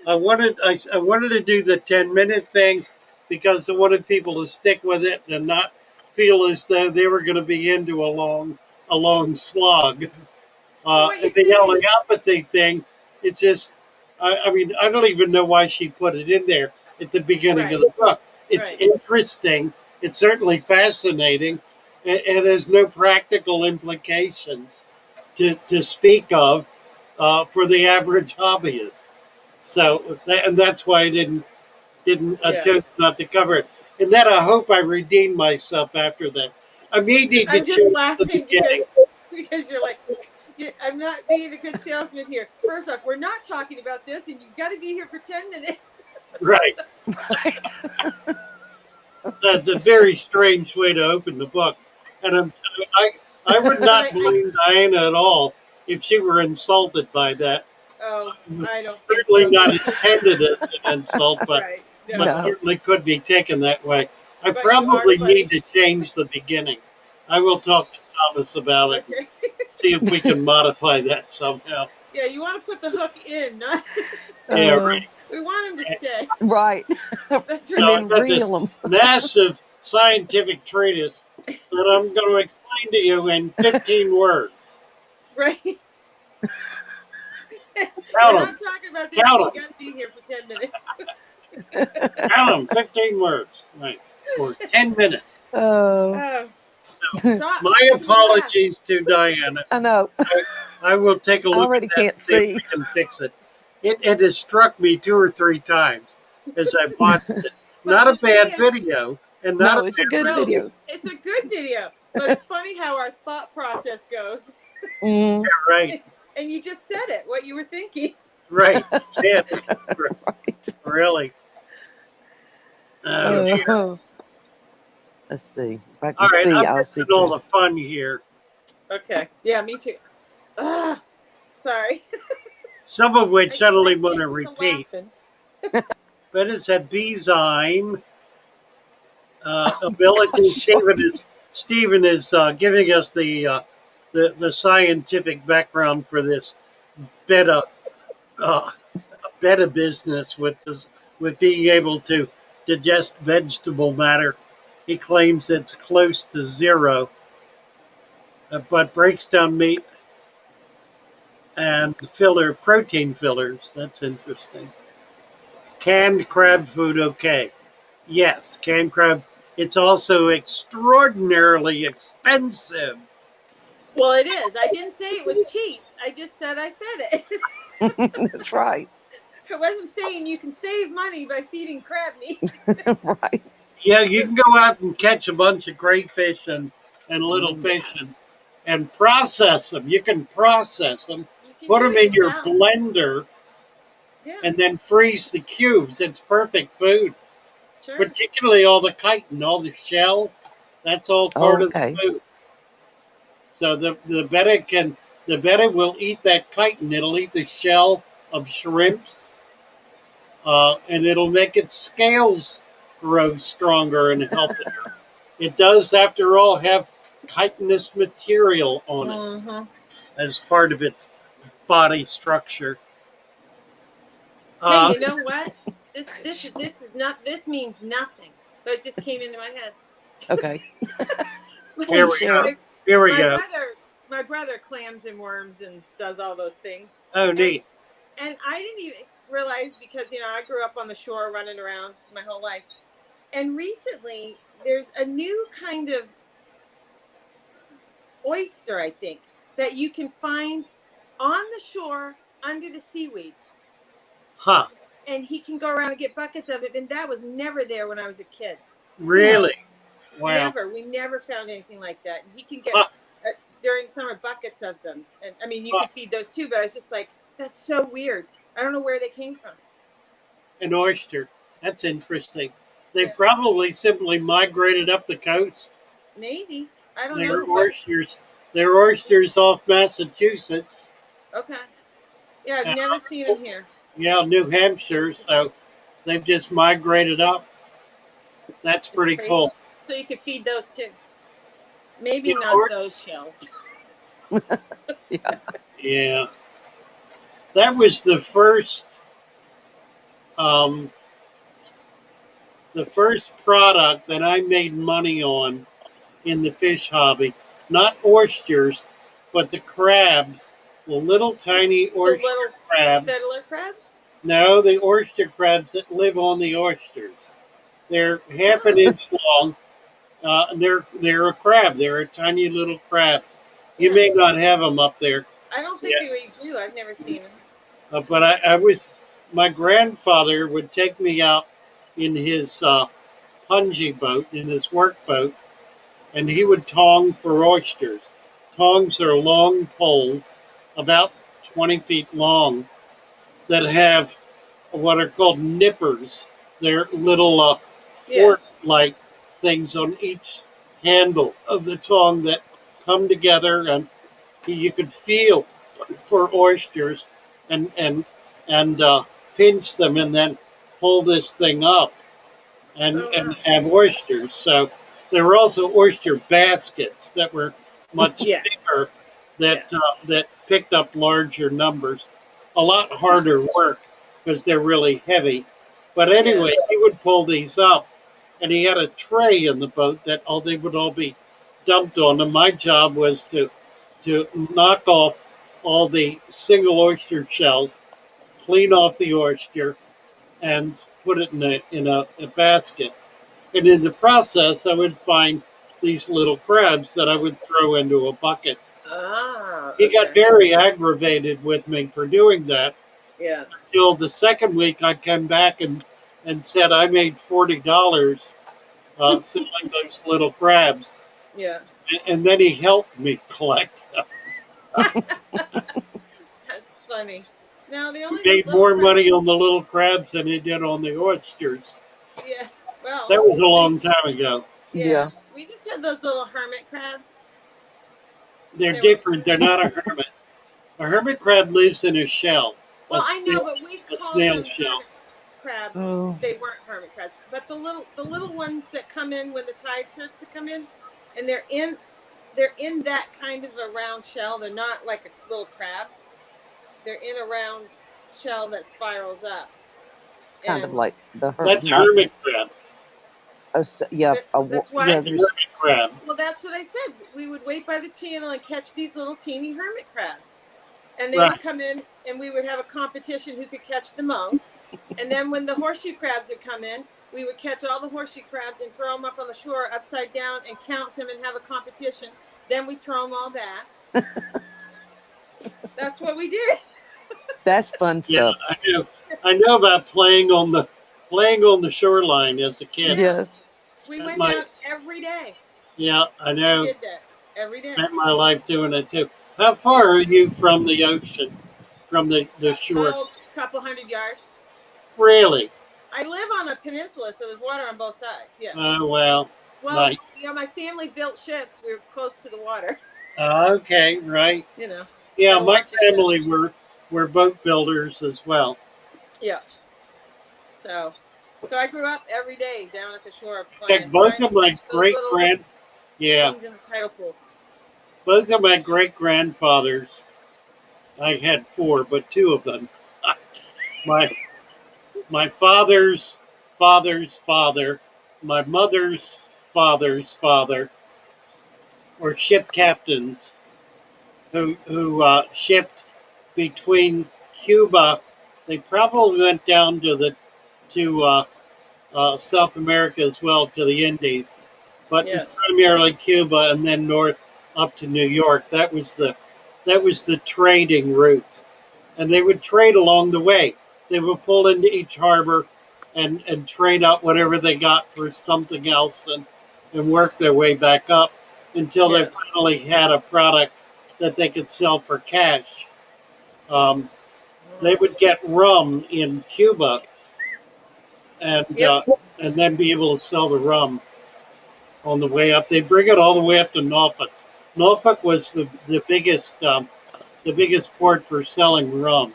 I wanted to do the 10-minute thing because I wanted people to stick with it and not feel as though they were going to be into a long slog. So what you're The saying is allelopathy thing, it's just, I mean, I don't even know why she put it in there at the beginning of right, the book. It's right. interesting. It's certainly fascinating. It has no practical implications to speak of for the average hobbyist. So, and that's why I didn't I Yeah. chose not to cover it. And then I hope I redeemed myself after that. I may need to I'm just change the laughing beginning. because you're like, I'm not being a good salesman here. First off, we're not talking about this, and you've got to be here for 10 minutes. Right. That's a very strange way to open the book. And I, I would And not blame Diana at all if she were insulted by that. It was I don't think certainly so. not intended as an insult, Right. No. but No. certainly could be taken that way. I But you are probably funny. need to change the beginning. I will talk to Thomas about it and Okay. see if we can modify that somehow. Yeah, you want to put the hook in, not. Yeah, right. We want him to stay. Right. That's So And right. I've then got this reel them. massive scientific treatise that I'm going to explain to you in 15 words. Right. We're Count not them. talking about this. Count You 'em. got to be here for 10 minutes. Count them. 15 words. Right. For 10 minutes. Oh, Oh, So stop my making me laugh. apologies to Diana. I know. I will take a I look at already that and can't see if see. we can fix it. It has struck me 2 or 3 times as I watched it. Not a But the thing bad is, video and not a No, it's a bad good no, review. video. it's a good video. But it's funny how our thought process goes. Mm, Right. And you just said it, what you were thinking. Right. That's it. right. Really. Oh, dear. Oh. Let's see. If I All can right. see, I'm I'll see. missing all the fun here. Okay. Yeah, me too. Ah, sorry. Some of which I don't even want get to to repeat. laughing. But it's a Bezyme ability. Stephen is giving us the scientific background for this beta uh, beta business with being able to digest vegetable matter. He claims it's close to zero, but breaks down meat and protein fillers. That's interesting. Canned crab food, okay. Yes, canned crab. It's also extraordinarily expensive. Well, it is. I didn't say it was cheap. I just said I said it. That's right. I wasn't saying you can save money by feeding crab meat. Right. Yeah, you can go out and catch a bunch of crayfish and little fish and process them. You can process them, You can put do them it in your yourself. blender, Yeah, and then freeze the cubes. It's perfect food, sure. particularly all the chitin, all the shell. That's all part Oh, of the okay. food. So the betta will eat that chitin. It'll eat the shell of shrimps, and it'll make its scales grow stronger and healthier. It does, after all, have chitinous material on it Mm-hmm. as part of its body structure. Hey, Uh, you know what? This means nothing, but it just came into my head. Okay. here Please we go. share. my, Here we my go. brother clams and worms and does all those things, Oh, and neat. I didn't even realize, because I grew up on the shore running around my whole life, and recently there's a new kind of oyster, I think, that you can find on the shore under the seaweed, Huh. and he can go around and get buckets of it, and that was never there when I was a kid. So Really? Wow. we never found anything like that, and he can get Huh. during summer buckets of them, and I mean you Huh. could feed those too, but I was just like, that's so weird. I don't know where they came from. An oyster. That's interesting. They Yeah, probably simply migrated up the coast. maybe, I don't They're know, but oysters. They're oysters off Massachusetts. okay. Yeah, I've Uh, never seen them here. yeah, New Hampshire. So they've just migrated up. That's It's pretty crazy. cool. So you could feed those too. Maybe Yeah, not those shells. Yeah. yeah. That was um, the first product that I made money on in the fish hobby. Not oysters, but the crabs, the little tiny The oyster little crabs. fiddler crabs. No, the oyster crabs that live on the oysters. They're half an Oh, inch long. They're a crab. They're a tiny little crab. You yeah. may not have them up there I don't think yet, we do. I've never seen them. but I was. My grandfather would take me out in his punji boat, in his work boat, and he would tong for oysters. Tongs are long poles, about 20 feet long, that have what are called nippers. They're little Yeah. fork like things on each handle of the tong that come together, and you could feel for oysters and pinch them and then pull this thing up Oh and wow. have oysters. So there were also oyster baskets that were much Yes. bigger Yeah. that picked up larger numbers. A lot harder work because they're really heavy. But Yeah. anyway, he would pull these up, and he had a tray in the boat that they would all be dumped on. And my job was to knock off all the single oyster shells, clean off the oyster, and put it in a basket. And in the process, I would find these little crabs that I would throw into a bucket. Ah. He got Okay. very aggravated with me for doing that. Yeah. Till the second week, I came back and said I made $40 selling those little crabs. Yeah. And then he helped me collect them. That's funny. Now the He only made little more crabs. money on the little crabs than he did on the oysters. Yeah. Well, That was a we long time ago. yeah Yeah. we just had those little hermit crabs. They're They were different. They're not a hermit. A hermit crab lives in a shell, a well, I know, snail, but we a called snail them shell. hermit crabs. Oh, They weren't hermit crabs, but the little ones that come in when the tide starts to come in, and they're in that kind of a round shell. They're not like a little crab. They're in a round shell that spirals up, kind of and like the That's a not hermit crab. yeah, that's yeah. what. That's a hermit crab. Well, that's what I said. We would wait by the channel and catch these little teeny hermit crabs. And they would Right. come in, and we would have a competition who could catch the most. And then when the horseshoe crabs would come in, we would catch all the horseshoe crabs and throw them up on the shore upside down and count them and have a competition. Then we throw them all back. That's what we did. That's fun Yeah, stuff. I do. I know about playing on the shoreline as a kid. Yeah. Yes. We Spent went my down every day. Yeah, I We know. did that every day. Spent my life doing it too. How far are you from the ocean, from the shore? Oh, couple 100 yards. Really? I live on a peninsula, so there's water on both sides. Yeah. Oh well, Well, nice. my family built ships. We were close to the water. Okay, right. You know, Yeah, had a my bunch of ships. family were boat builders as well. Yeah. So I grew up every day down at the shore Heck, playing, both trying to of my catch those great little grand yeah, things in the tidal pools. both of my great grandfathers. I had four, but two of them. My my father's father, my mother's father's father, were ship captains who shipped between Cuba. They probably went down to South America as well, to the Indies, but Yeah. primarily Cuba and then north up to New York. That was the trading route, and they would trade along the way. They would pull into each harbor and trade out whatever they got for something else and work their way back up until they Yeah. finally had a product that they could sell for cash. Um, they Mm. would get rum in Cuba and Yep. uh, and then be able to sell the rum on the way up. They bring it all the way up to Norfolk. Norfolk was the biggest port for selling rum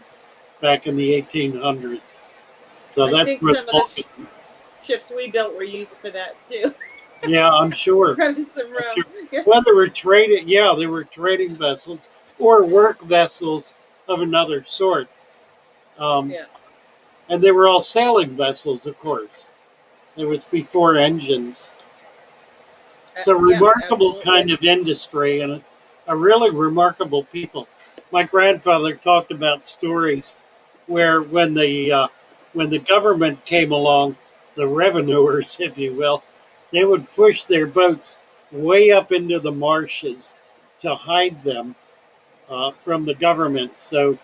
back in the 1800s. So I that's think where some of the Norfolk. ships we built were used for that too. Yeah, I'm sure. Running some I'm rum. sure. Yeah. Well, they were trading. Yeah, they were trading vessels or work vessels of another sort. Um, Yeah. and they were all sailing vessels, of course. It was before engines. It's a Yeah. remarkable Absolutely. kind of industry and a really remarkable people. My grandfather talked about stories where when the government came along, the revenuers, if you will, they would push their boats way up into the marshes to hide them from the government, so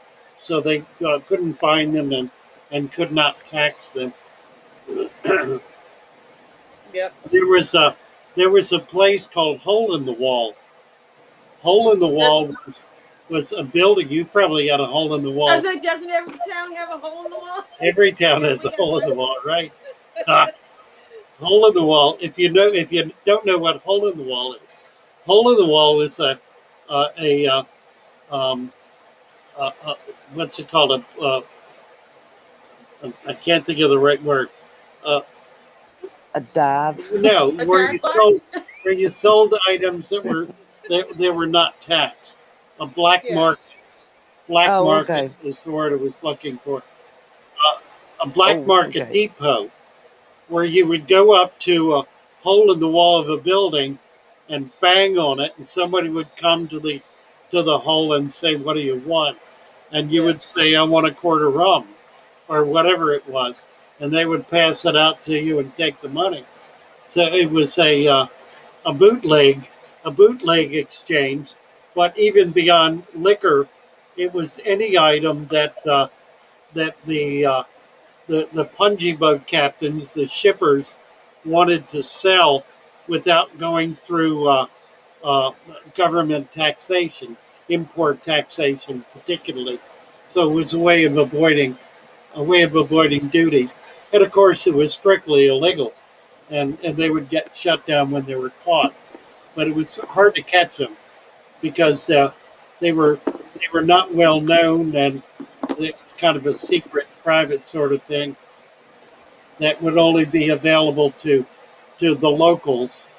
they couldn't find them and could not tax them. Yep. There was a place called Hole in the Wall. Hole in the Does Wall was a building. You probably got a hole in the as wall. it doesn't every town have a hole in the wall? Every town Yeah, has we a got hole in the one. wall, right? Uh, Hole in the wall. If you don't know what hole in the wall is, hole in the wall is a um, what's it called? I can't think of the right word. Uh, A dive. no, A where you dive bar? sold where you sold items that were not taxed. A black Yeah. market. Black Oh, market okay. is the word I was looking for. A black Oh, market okay. depot where you would go up to a hole in the wall of a building and bang on it, and somebody would come to the hole and say, "What do you want?" And you Yeah. would say, "I want a quart of rum," or whatever it was, and they would pass it out to you and take the money. So it was a bootleg exchange. But even beyond liquor, it was any item that the pungy boat captains, the shippers, wanted to sell without going through uh, government taxation, import taxation particularly. So it was a way of avoiding duties, and of course it was strictly illegal, and they would get shut down when they were caught. But it was hard to catch them because they were not well known, and it was kind of a secret, private sort of thing that would only be available to the locals.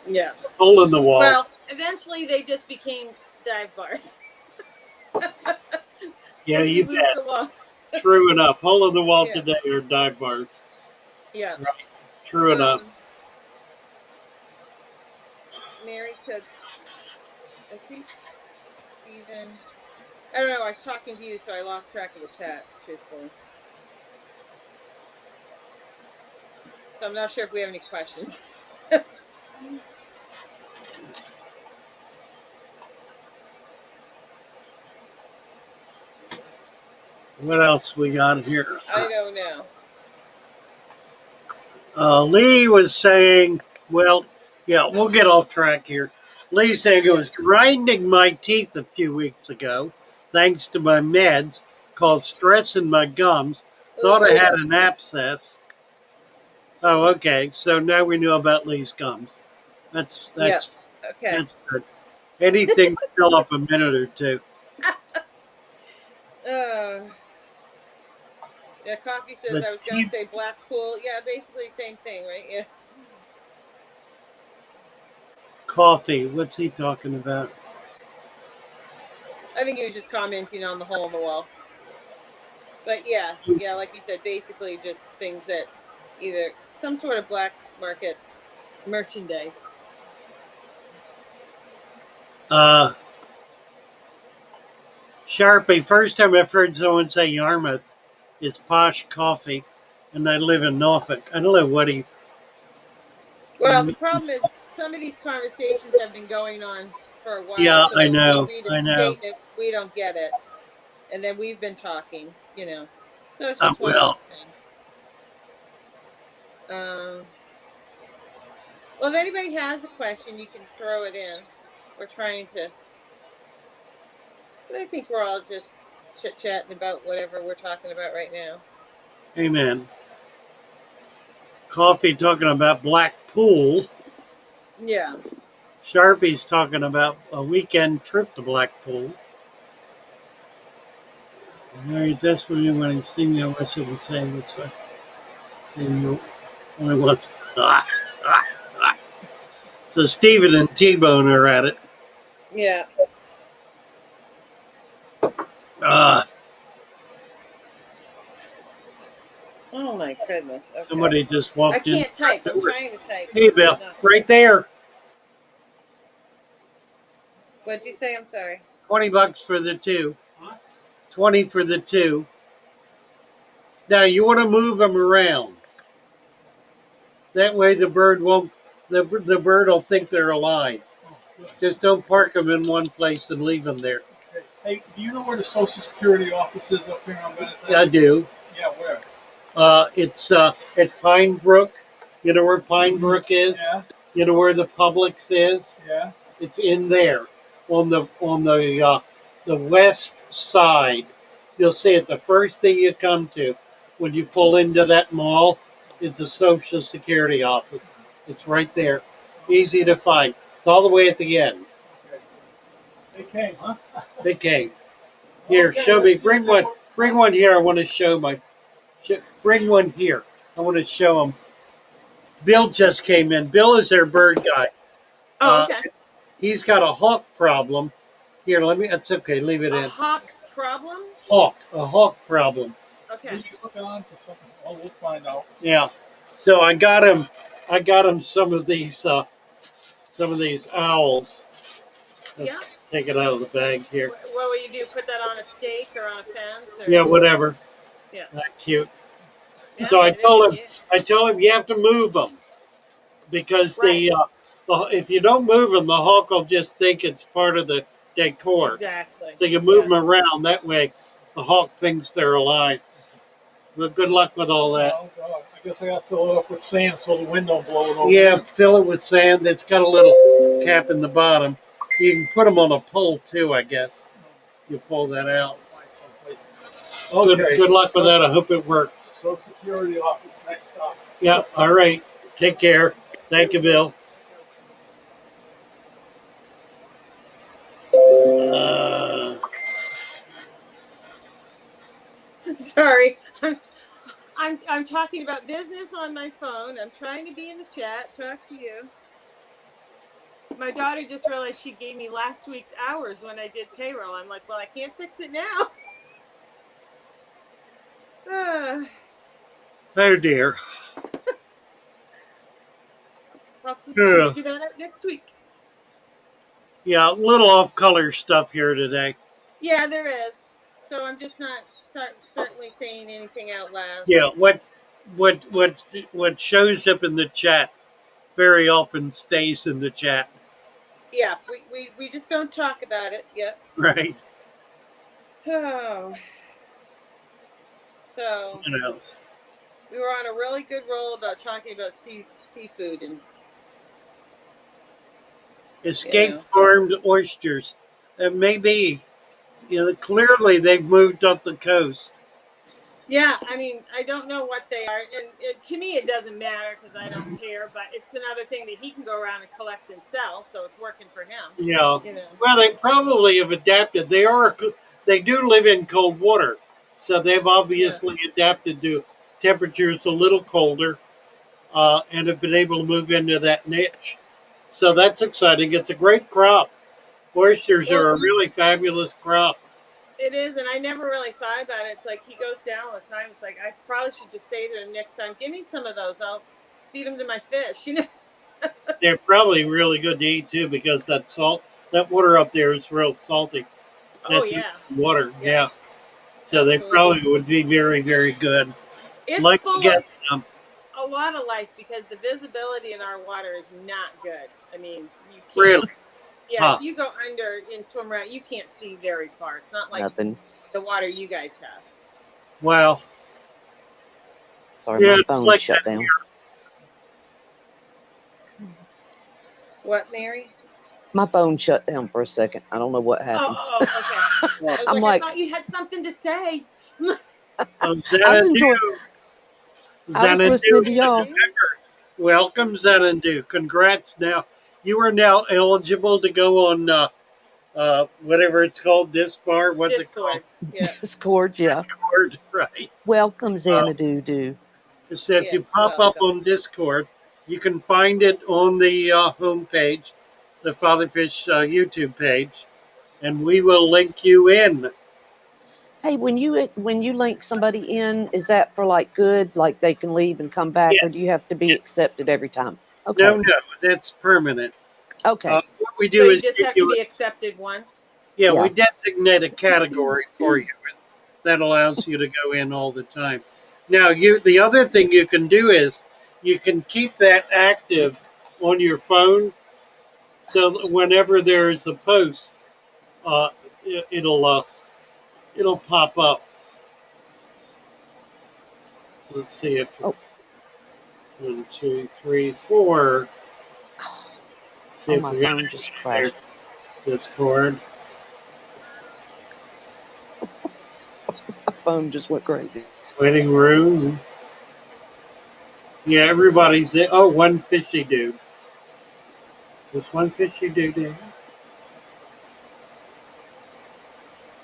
Yeah. Hole in the wall. Well, eventually they just became dive bars Yeah, as we you moved bet. along. True enough. Hole in the wall Yeah. today are dive bars. Yeah. Right. True enough. Um, Mary said, I think Stephen. I don't know. I was talking to you, so I lost track of the chat. Truthfully, so I'm not sure if we have any questions. What else we got here? I don't know. Lee was saying, well, yeah, we'll get off track here. Lee saying it was grinding my teeth a few weeks ago, thanks to my meds, caused stress in my gums. Thought I Ooh. had an abscess. Oh, okay. So now we know about Lee's gums. That's Yep. that's Okay. that's good. Anything to fill up a minute or two. Uh, yeah, Coffee says The I was gonna teeth say Blackpool. Yeah, basically same thing, right? Yeah. coffee. What's he talking about? I think he was just commenting on the hole in the wall. But yeah, like you said, basically just things that either some sort of black market merchandise. Uh, Sharpie. First time I've heard someone say Yarmouth. It's posh coffee, and I live in Norfolk. I don't know what he Well, the problem means. is some of these conversations have been going on for a while, Yeah, so I they know. read a I know. statement, we don't get it, and then we've been talking, So it's just one of Well, those things. Um, well, if anybody has a question, you can throw it in. We're trying to, but I think we're all just chit chatting about whatever we're talking about right now. amen. Coffee talking about Blackpool. Yeah. Sharpie's talking about a weekend trip to Blackpool. Very desperately when I'm seeing you, what should we say this way? Seeing you only once. Ah, ah, ah. So Stephen and T-Bone are at it. Yeah. Uh, Oh my goodness. Okay. Somebody just I walked in. can't type. I'm trying to type. Hey, It's Bill, not. right there. What'd you say? I'm sorry. $20 for the two. 20 for the two. Now you want to move them around. That way the bird won't. The bird will think they're alive. Just don't park them in one place and leave them there. Okay. Hey, do you know where the Social Security office is up here on Venice I Avenue? do. Yeah, where? It's at Pine Brook. You know where Pine Brook is? Yeah, You know where the Publix is? yeah. It's in there on the west side. You'll see it. The first thing you come to when you pull into that mall is the Social Security office. It's right there. Easy to find. It's all the way at the end. Okay. They came, huh? They came. Here, Okay, show me. let's see Bring if one. they- Bring one here. I want to show my. Bring one here. I want to show them. Bill just came in. Bill is their bird guy. Oh, Uh, okay. he's got a hawk problem. Here, let me. That's okay. Leave it A in. hawk problem? A hawk problem. Okay. Will you look on for something? Oh, we'll find out. Yeah. So I got him. I got him some of these. Some of these owls. Yeah. Let's take it out of the bag here. What will you do? Put that on a stake or on a fence? Or Yeah, whatever. yeah. Not cute. Yeah, So I it is told him. cute. I told him you have to move them because Right. if you don't move them, the hawk will just think it's part of the decor. Exactly. So you move Yeah. them around that way. The hawk thinks they're alive. But good luck with all that. Well, I guess I got to fill it up with sand so the wind don't blow it over. Yeah, fill it with sand. It's got a little cap in the bottom. You can put them on a pole too, I guess. You pull that out. Find someplace. Okay. Good luck with that. I hope it works. Social Security office, next stop. Yeah. All right. Take care. Thank you, Bill. Uh, Sorry. I'm talking about business on my phone. I'm trying to be in the chat, talk to you. My daughter just realized she gave me last week's hours when I did payroll. I'm like, well, I can't fix it now. oh dear. I'll have to Yeah. figure that out next week. Yeah, a little off color stuff here today. Yeah, there is. So I'm just not certainly saying anything out loud. Yeah. What shows up in the chat very often stays in the chat. Yeah, we just don't talk about it yet. Right. Oh. So What else? we were on a really good roll about talking about seafood and Escape farmed oysters. Maybe, clearly they've moved up the coast. yeah, I mean, I don't know what they are, and to me it doesn't matter because I don't care. But it's another thing that he can go around and collect and sell, so it's working for him. Yeah. You know. Well, they probably have adapted. They do live in cold water, so they've obviously adapted to temperatures a little colder, and have been able to move into that niche. So that's exciting. It's a great crop. Oysters Well, are a really fabulous crop. it is, and I never really thought about it. It's like he goes down all the time. It's like I probably should just say to him next time, "Give me some of those. I'll feed them to my fish." You know. They're probably really good to eat too because that water up there is real salty. Oh That's yeah, water, yeah, yeah. So they absolutely. probably would be very, very good. It's Like to full of get some. a lot of life because the visibility in our water is not good. I mean, you can't. Really? Yeah, if Huh. you go under and swim around, you can't see very far. It's not like Nothing. the water you guys have. Wow. Sorry, Yeah, my it's phone like shut that down. What, Mary? My phone shut down for a second. I don't know what happened. Oh, okay. here. I was I'm like, like, I thought you had something to say. Oh, I was Xanadu. enjoying. I was Xanadu. listening to y'all. Welcome, Xanadu. Congrats now. You are now eligible to go on whatever it's called, Disbar. What's it called? Discord. Yeah. Discord, yeah. Discord, right? Welcome, Uh, Xanadu. so if you Yes. pop up Welcome. on Discord, you can find it on the homepage, the Fatherfish YouTube page, and we will link you in. Hey, when you link somebody in, is that for like good, like they can leave and come back, or do Yes. you have to be Yes. accepted every time? No, Okay. no, that's permanent. Okay. What we So do you is just give have to you, be accepted once. yeah, we Yeah. designate a category for you that allows you to go in all the time. Now, the other thing you can do is you can keep that active on your phone, so that whenever there is a post, uh, it'll pop up. Let's see if Oh, 1, 2, 3, 4. See oh, if my we got phone it just there. crashed. Discord. My phone just went crazy. Waiting room. Yeah, everybody's there. Oh, one fishy dude. There's one fishy dude in.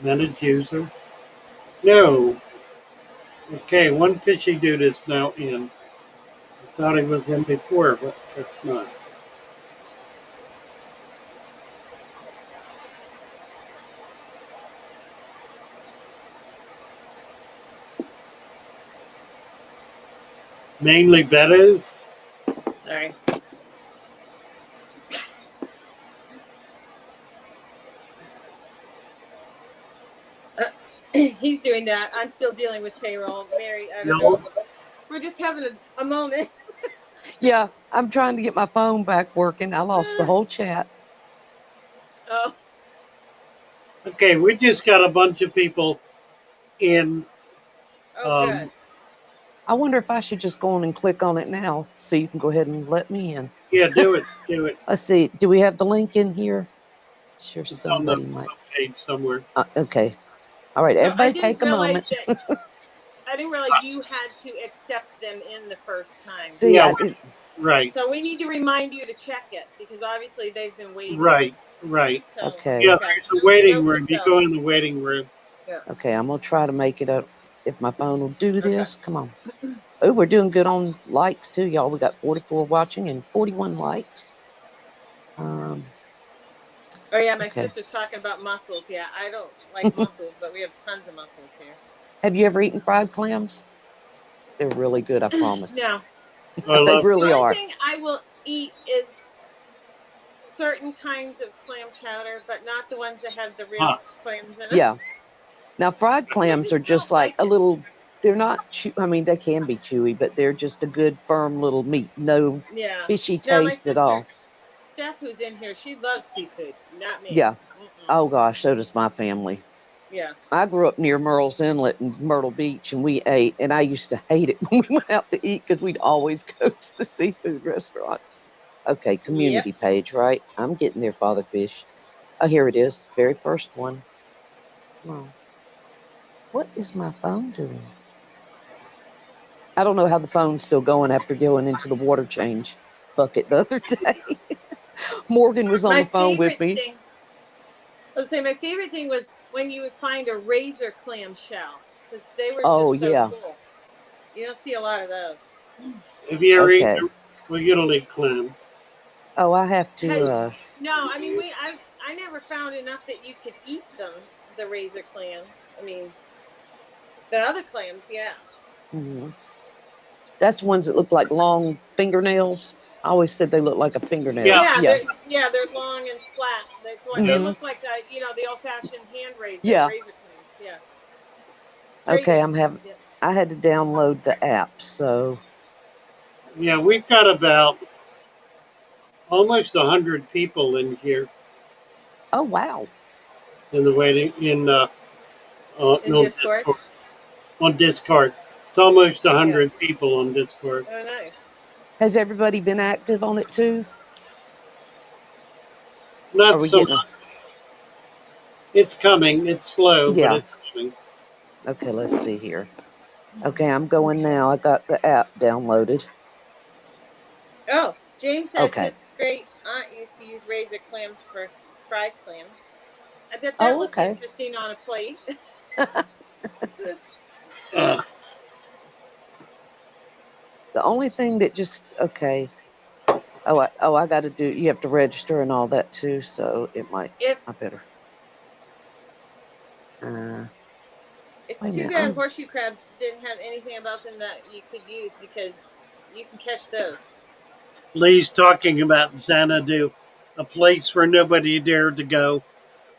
Managed user. No. Okay, one fishy dude is now in. I thought he was in before, but that's not. Mainly bettas. Sorry. He's doing that. I'm still dealing with payroll. Mary, I don't No. know. We're just having a moment. Yeah, I'm trying to get my phone back working. I lost the whole chat. Oh, Okay, we just got a bunch of people in. oh, Um, good. I wonder if I should just go on and click on it now so you can go ahead and let me in. yeah, do it. Do it. Let's see. Do we have the link in here? Sure, It's on the somebody might. page somewhere. Okay. All right, So I everybody didn't take a realize moment. that. I didn't realize you had to accept them in the first time. See, Yeah, right, So we need to remind you to check it because obviously they've been waiting. right, right. So okay. Yeah, okay, there's a waiting note to room. You self. go in the waiting room. Yeah. Okay, I'm going to try to make it up if my phone will do Okay. this. Come on. Oh, we're doing good on likes too, y'all. We got 44 watching and 41 likes. Oh yeah, my Okay. sister's talking about mussels. Yeah, I don't like mussels, but we have tons of mussels here. Have you ever eaten fried clams? They're really good, I promise. No. I They love. The really only are. thing I will eat is certain kinds of clam chowder, but not the ones that have the real Huh. clams in it. Yeah. Now, fried I clams are just just don't like like a it. little, they're not, I mean, they can be chewy, but they're just a good, firm little meat. No Yeah. fishy Now my taste at sister, all. Steph, who's in here, she loves seafood. Not me. Yeah. Mm-mm. Oh, gosh, so does my family. Yeah. I grew up near Murrell's Inlet and Myrtle Beach, and we ate, and I used to hate it when we went out to eat because we'd always go to the seafood restaurants. Okay, Yep. community page, right? I'm getting there, Father Fish. Oh, here it is. Very first one. Come on. What is my phone doing? I don't know how the phone's still going after going into the water change bucket the other day. Morgan was on My the phone with favorite me. thing. Let's say my favorite thing was when you would find a razor clam shell because they were Oh, just so yeah. cool. You don't see a lot of those. Have you ever Okay. eaten? Well, you don't eat clams. Oh, I have to. Hey, no, I mean I never found enough that you could eat them. The razor clams. I mean, the other clams, yeah. Mhm. That's ones that look like long fingernails. I always said they look like a fingernail. Yeah, Yeah. They're long and flat. That's what yeah. they Hmm. look like. The old fashioned hand razor, Yeah. razor clams. Yeah, straight Okay. edge. Yeah. I had to download the app. So. Yeah, we've got about almost 100 people in here Oh, wow. in the waiting In no Discord. Discord, on Discord. It's almost a Yeah. hundred people on Discord. Oh, nice. Has everybody been active on it too? Are Not we so getting a. much. It's coming. It's slow, but Yeah. it's coming. Okay. Let's see here. Okay. I'm going now. I got the app downloaded. Oh, James says Okay. his great aunt used to use razor clams for fried clams. I bet that Oh, looks okay. interesting on a plate. Uh, The only thing that just. Okay. I got to do. You have to register and all that too. So it might. If I better. It's Wait a too minute. bad horseshoe crabs didn't have anything about them that you could use because you can catch those. Lee's talking about Xanadu, a place where nobody dared to go.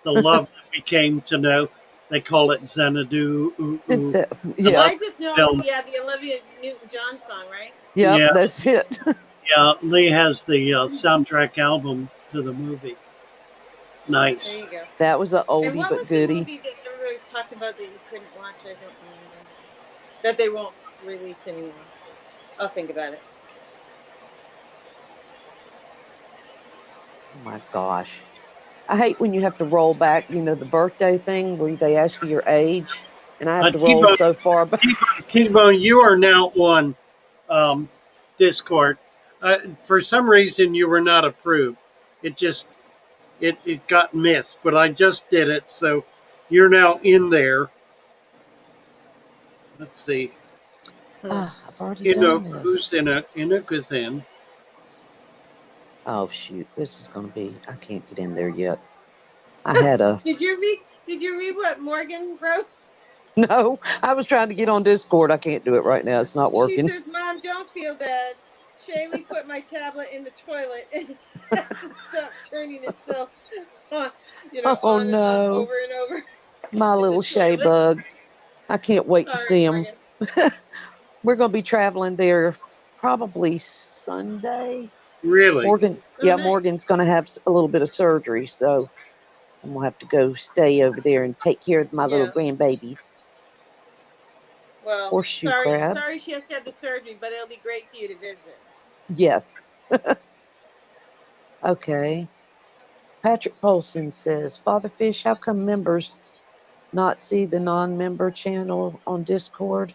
The love that we came to know. They call it Xanadu. Ooh, ooh. The Yeah. love I just know, film. yeah, the Olivia Newton-John song, right? Yep. Yeah, That's it. yeah. Lee has the soundtrack album to the movie. There Nice. you go. That was a And oldie what but was the goodie. movie that everybody was talking about that you couldn't watch? I don't remember. That they won't release anymore. I'll think about it. Oh my gosh. I hate when you have to roll back, the birthday thing where they ask you your age, and I have to roll T-Bone, so far back. T-Bone, you are now on um, Discord. For some reason, you were not approved. It just it got missed, but I just did it, so you're now in there. Let's see. Hmm. Ah, I've already done this. Who's in it? Inuka's in. Oh shoot, this is gonna be. I can't get in there yet. I had a Did you read what Morgan wrote? no. I was trying to get on Discord. I can't do it right now. It's not She working. says, "Mom, don't feel bad. Shaylee put my tablet in the toilet and it hasn't stopped turning itself on, Oh on and off no, over and over my in the little Shay toilet." bug. I can't wait to Sorry, see him. Morgan. We're gonna be traveling there probably Sunday. Really? Morgan, Oh, yeah, nice. Morgan's going to have a little bit of surgery, so I'm going to have to go stay over there and take care of my little Yeah. grandbabies. Well, Horseshoe sorry crabs. she has to have the surgery, but it'll be great for you to visit. Yes. Okay. Patrick Polson says, Father Fish, how come members not see the non-member channel on Discord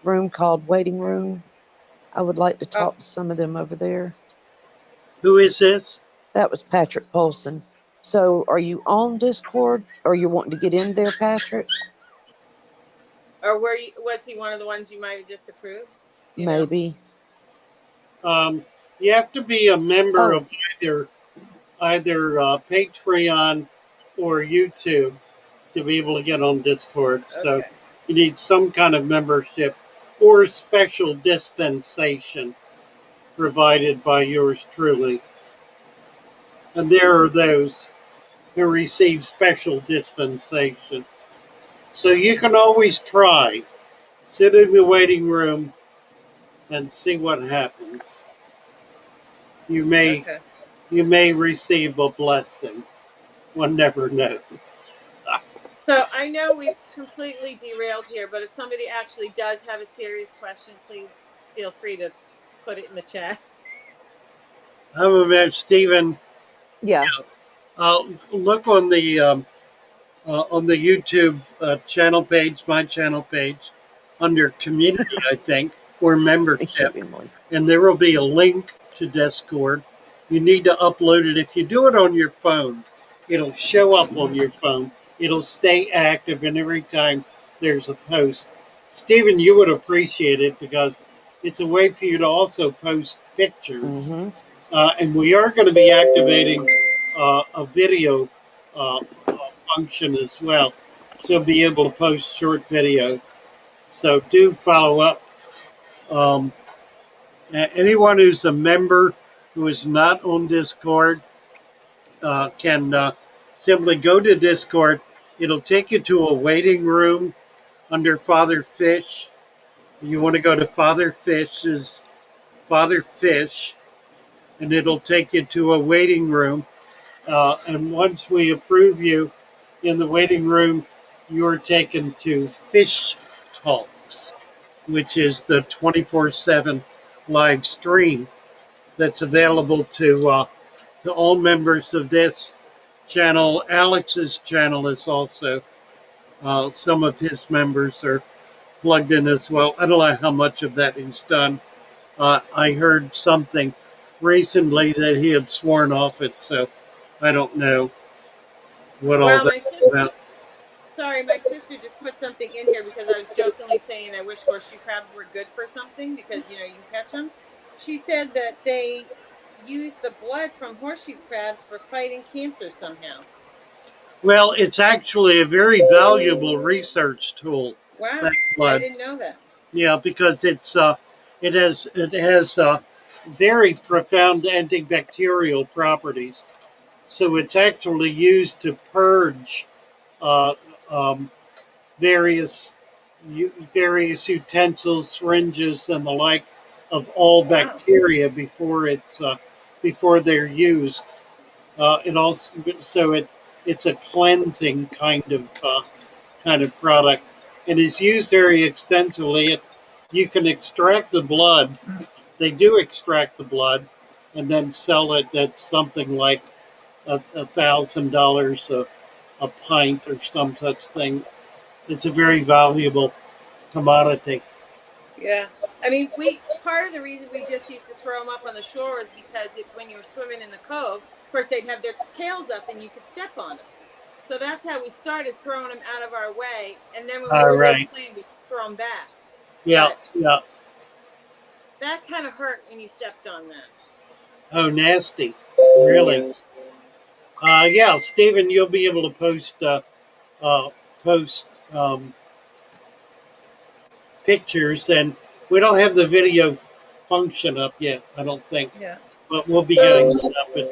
room called Waiting Room? I would like to Oh, talk to some of them over there. Who is this? That was Patrick Polson. So are you on Discord or you wanting to get in there, Patrick? or was he one of the ones you might have just approved? Do you know? Maybe. Um, you have to be a member Oh, of either Patreon or YouTube to be able to get on Discord. So Okay. you need some kind of membership or special dispensation provided by yours truly. And there are those who receive special dispensation. So you can always try. Sit in the waiting room and see what happens. You may Okay. you may receive a blessing. One never knows. So I know we've completely derailed here, but if somebody actually does have a serious question, please feel free to put it in the chat. I'm about Stephen. Yeah. Look on the YouTube channel page, my channel page, under community, I think, or Thank you, membership, Emily. and there will be a link to Discord. You need to upload it. If you do it on your phone, it'll show up on your phone. It'll stay active, and every time there's a post, Stephen, you would appreciate it because it's a way for you to also post pictures. Mm-hmm. And we are going to be activating a video uh, function as well. So be able to post short videos. So do follow up. Um, Anyone who's a member who is not on Discord can simply go to Discord. It'll take you to a waiting room under Father Fish. You want to go to Father Fish, and it'll take you to a waiting room. And once we approve you in the waiting room, you're taken to Fish Talks, which is the 24/7 live stream that's available to all members of this channel. Alex's channel is also, some of his members are plugged in as well. I don't know how much of that he's done. I heard something recently that he had sworn off it, so I don't know what all Well, that my is sister, about. sorry, my sister just put something in here because I was jokingly saying I wish horseshoe crabs were good for something because you can catch them. She said that they use the blood from horseshoe crabs for fighting cancer somehow. Well, it's actually a very valuable research tool. That Wow, I blood, didn't know that. yeah, because it has very profound antibacterial properties. So it's actually used to purge uh, um, various various utensils, syringes, and the like of all Wow. bacteria before they're used. It also it's a cleansing kind of product, and is used very extensively. You can extract the blood. They do extract the blood, and then sell it at something like $1,000 a pint or some such thing. It's a very valuable commodity. Yeah. I mean, we part of the reason we just used to throw them up on the shore is because when you were swimming in the cove, of course they'd have their tails up and you could step on them. So that's how we started throwing them out of our way. And then when we All were done right. playing, we throw them back. Yeah. But Yeah. that kind of hurt when you stepped on that. Oh, nasty. Yeah. Really. Yeah, Stephen, you'll be able to uh, post pictures, and we don't have the video function up yet. I don't think, Yeah. but we'll be getting So, it up. And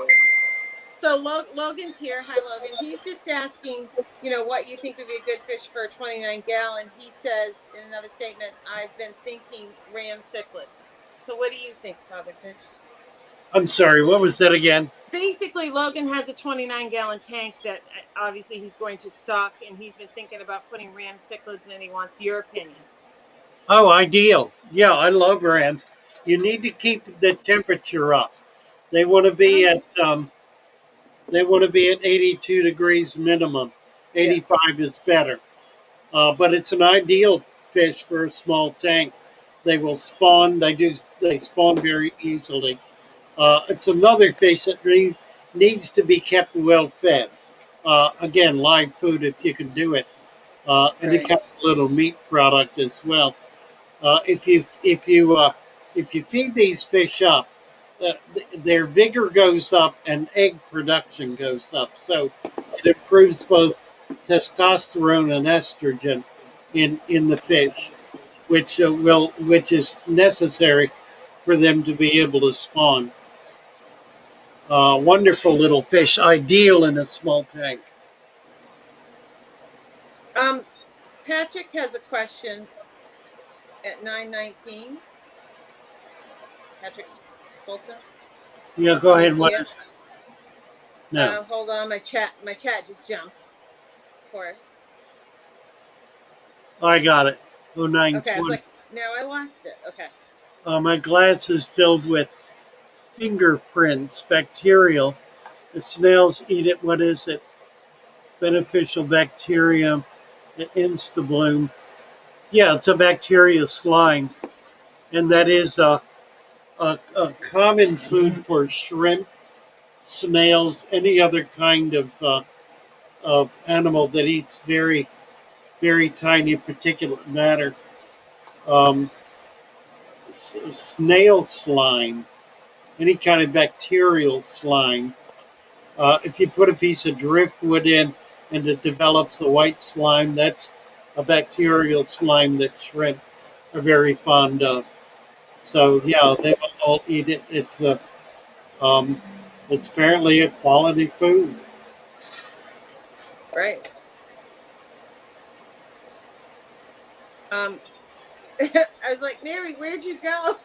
so Logan's here. Hi, Logan. He's just asking, what you think would be a good fish for a 29 gallon. He says in another statement, I've been thinking ram cichlids. So what do you think, Father Fish? I'm sorry. What was that again? Basically, Logan has a 29-gallon tank that obviously he's going to stock, and he's been thinking about putting ram cichlids in, and he wants your opinion. Oh, ideal. Yeah, I love rams. You need to keep the temperature up. They want to be Oh, at they want to be at 82 degrees minimum. yeah. 85 is better. But it's an ideal fish for a small tank. They will spawn. They spawn very easily. It's another fish that needs to be kept well fed. Again, live food if you can do it. Any Right. kind of little meat product as well. If you feed these fish up, their vigor goes up and egg production goes up. So it improves both testosterone and estrogen in the fish, which is necessary for them to be able to spawn. Wonderful little fish, ideal in a small tank. Um, Patrick has a question at 9:19. Patrick Bolsa, Yeah, go can you ahead. see What it? is no? Hold on, my chat just jumped. Of course. I got it. Okay, I was 0920. like, now I lost it. Okay. My glass is filled with fingerprints, bacterial. The snails eat it. What is it? Beneficial bacterium, the instabloom. Yeah, it's a bacteria slime, and that is a common food for shrimp, snails, any other kind of animal that eats very, very tiny particulate matter. Um, Snail slime, any kind of bacterial slime. If you put a piece of driftwood in and it develops a white slime, that's a bacterial slime that shrimp are very fond of. So yeah, they will all eat it. Um, it's apparently a quality food. Right. Um, I was like, Mary, where'd you go?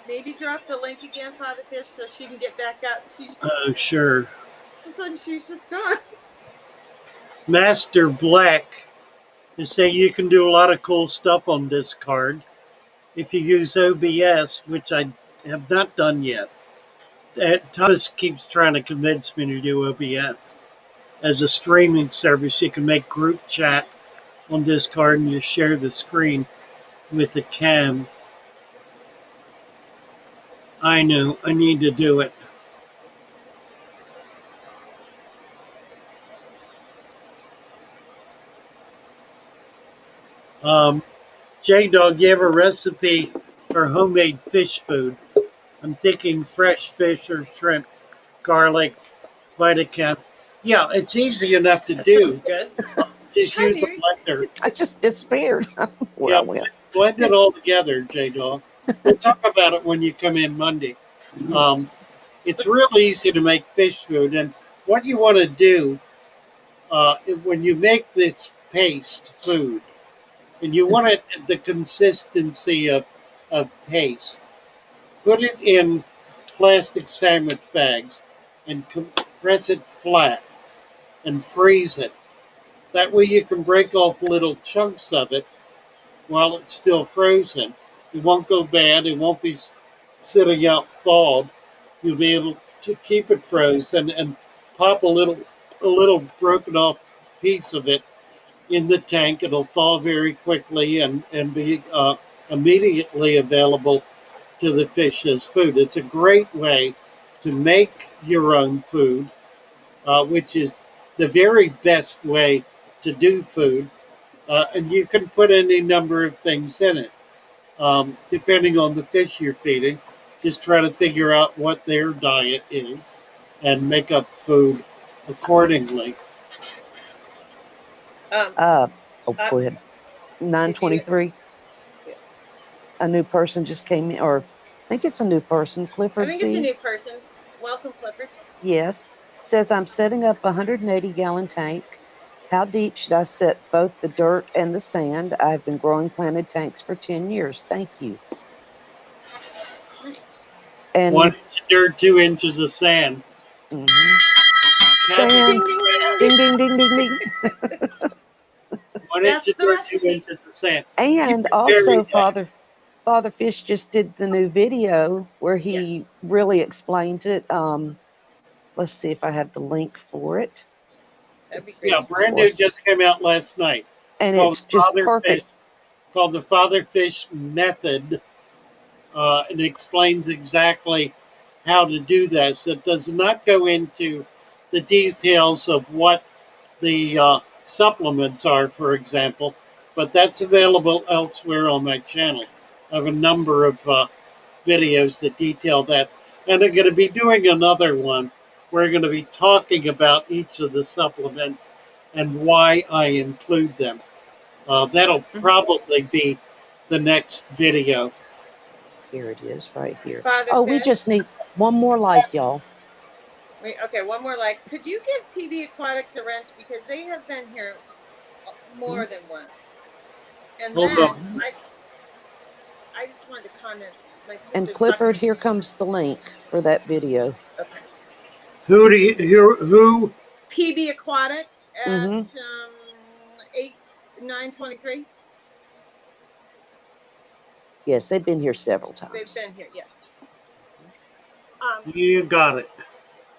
Maybe drop the link again, Father Fish, so she can get back up. She's Oh sure. all of a sudden she's just gone. Master Black is saying you can do a lot of cool stuff on this card if you use OBS, which I have not done yet. Thomas keeps trying to convince me to do OBS. As a streaming service, you can make group chat on Discord and you share the screen with the cams. I know, I need to do it. J Dog, you have a recipe for homemade fish food? I'm thinking fresh fish or shrimp, garlic, Vitacam. Yeah, it's easy enough to That sounds do. good. Just Hi, use a Mary. blender. I just disappeared where I Yeah, went. blend it all together, J Dog. We'll talk about it when you come in Monday. Um, it's real easy to make fish food, and what you want to do when you make this paste food, and you want it the consistency of paste, put it in plastic sandwich bags and press it flat and freeze it. That way you can break off little chunks of it while it's still frozen. It won't go bad. It won't be sitting out thawed. You'll be able to keep it frozen and pop a little broken off piece of it in the tank. It'll thaw very quickly and be immediately available to the fish as food. It's a great way to make your own food, which is the very best way to do food. And you can put any number of things in it, depending on the fish you're feeding. Just try to figure out what their diet is and make up food accordingly. Um, Go ahead. did you? 923. A new person just came in, or I think it's a new person. I Clifford think it's a Z. new person. Welcome, Clifford. Yes. Says I'm setting up a 180-gallon tank. How deep should I set both the dirt and the sand? I've been growing planted tanks for 10 years. Thank you. Nice. And 1 inch of dirt, 2 inches of sand. mhm. Kathy, Sand. Ding, ding, ding, Ding, ding. ding, ding, ding, ding. 1 inch That's of the dirt, two recipe. inches of sand. Keep And it very also, nice. Father Fish just did the new video where he Yes. really explains it. Let's see if I have the link for it. That'd be Yeah, great. brand new, just came out last night. And Called it's just Father Fish. perfect. Called the Father Fish Method. It explains exactly how to do this. It does not go into the details of what the supplements are, for example, but that's available elsewhere on my channel. I have a number of videos that detail that. And I'm going to be doing another one. We're going to be talking about each of the supplements and why I include them. That'll probably be the next video. Here it is, right here. Father Oh, we Fish. just need one more like, y'all. Wait, okay, one more like. Could you give PB Aquatics a wrench because they have been here more than once? And Hold then on. I just wanted to comment. My And sister's Clifford, talking. here comes the link for that video. Okay. Who do you, who PB Aquatics at Mhm. 923. Yes, they've been here several They've times. been here, yes. You got it.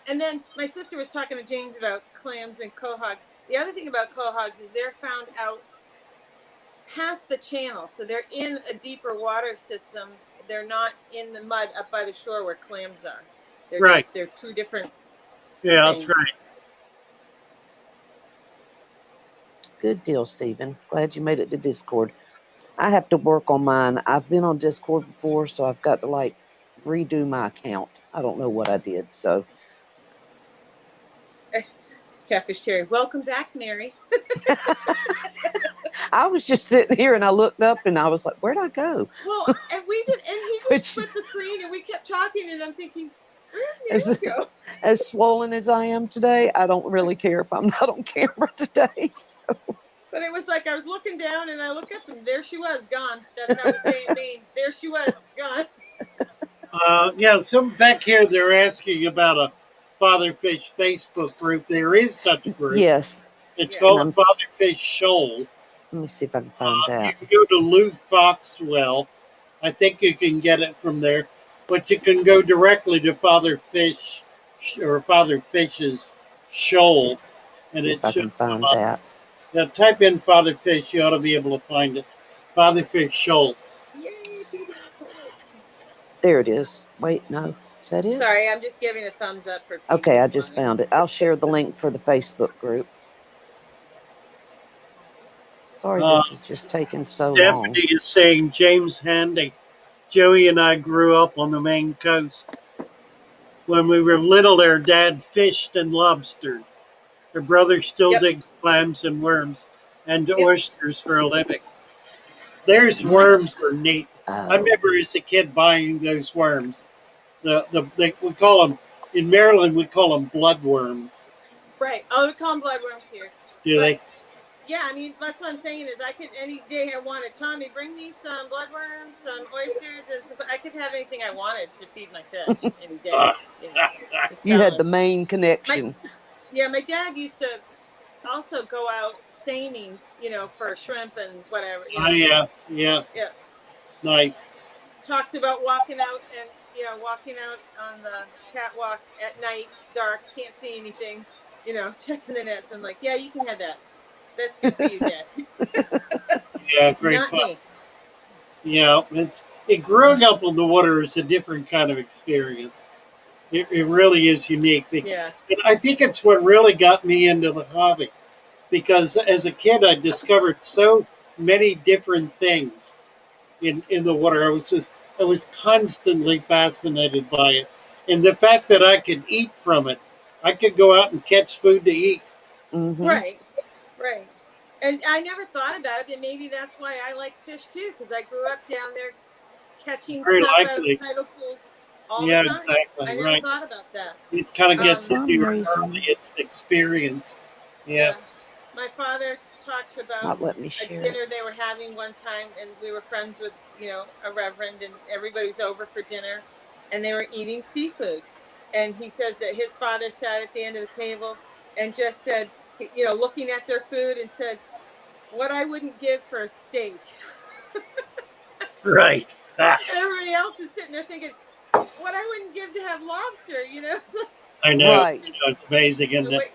And then my sister was talking to James about clams and quahogs. The other thing about quahogs is they're found out past the channel, so they're in a deeper water system. They're not in the mud up by the shore where clams are. Right. They're two different Yeah, things. that's right. Good deal, Stephen. Glad you made it to Discord. I have to work on mine. I've been on Discord before, so I've got to like redo my account. I don't know what I did. So Catfish Cherry. Welcome back, Mary. I was just sitting here and I looked up and I was like, where'd I go? Well, and he just Which, split the screen and we kept talking and I'm thinking, where as, did Mary go? as swollen as I am today, I don't really care if I'm not on camera today. But it was like I was looking down and I look up and there she was, gone. That's how we say it in Maine. There she was, gone. Yeah, some back here they're asking about a Fatherfish Facebook group. There is such a group. Yes. It's Yeah. called Fatherfish Shoal. Let me see if I can find You that. can go to Lou Foxwell. I think you can get it from there, but you can go directly to Fatherfish or Fatherfish's Shoal, and See it if I should can come find up. that. Now type in Fatherfish, you ought to be able to find it. Fatherfish Shoal. Yay, baby. There it is. Wait, no. Is that it? Sorry, I'm just giving a thumbs up for people. Okay, I just found it. I'll share the link for the Facebook group. Sorry, this is just taking so long. Stephanie is saying James Handy. Joey and I grew up on the Maine coast. When we were little, our dad fished and lobstered. Her brother still digs clams and worms and oysters for a living. There's worms are neat. I Oh, remember as a kid buying those worms. We call them in Maryland. We call them bloodworms. Right. Oh, we call them bloodworms here. Do they? Yeah, I mean, that's what I'm saying is I could, any day I wanted, Tommy, bring me some bloodworms, some oysters, and some, I could have anything I wanted to feed my fish any day. you had the main connection. My dad used to also go out seining, for shrimp and whatever. Oh, yeah. Nice. Talks about walking out and, walking out on the catwalk at night, dark, can't see anything, checking the nets. I'm like, yeah, you can have that. That's good for you, Dad. Yeah, great Not fun. me. Yeah, growing up on the water is a different kind of experience. It really is unique. Yeah. And I think it's what really got me into the hobby, because as a kid I discovered so many different things in the water. I was constantly fascinated by it, and the fact that I could eat from it. I could go out and catch food to eat. Mm-hmm. Right. And I never thought about it, and maybe that's why I like fish too, because I grew up down there catching Very stuff out of likely. the tidal pools all Yeah, the time. exactly. I never Right. thought about that. It kind of For gets some into your reason- earliest experience. Yeah. My father talks Not about let me a share it. dinner they were having one time, and we were friends with, a reverend, and everybody was over for dinner, and they were eating seafood. And he says that his father sat at the end of the table and just said, looking at their food and said, what I wouldn't give for a steak. Right. And everybody else is sitting there thinking, what I wouldn't give to have lobster, I know. Right. It's amazing, isn't it?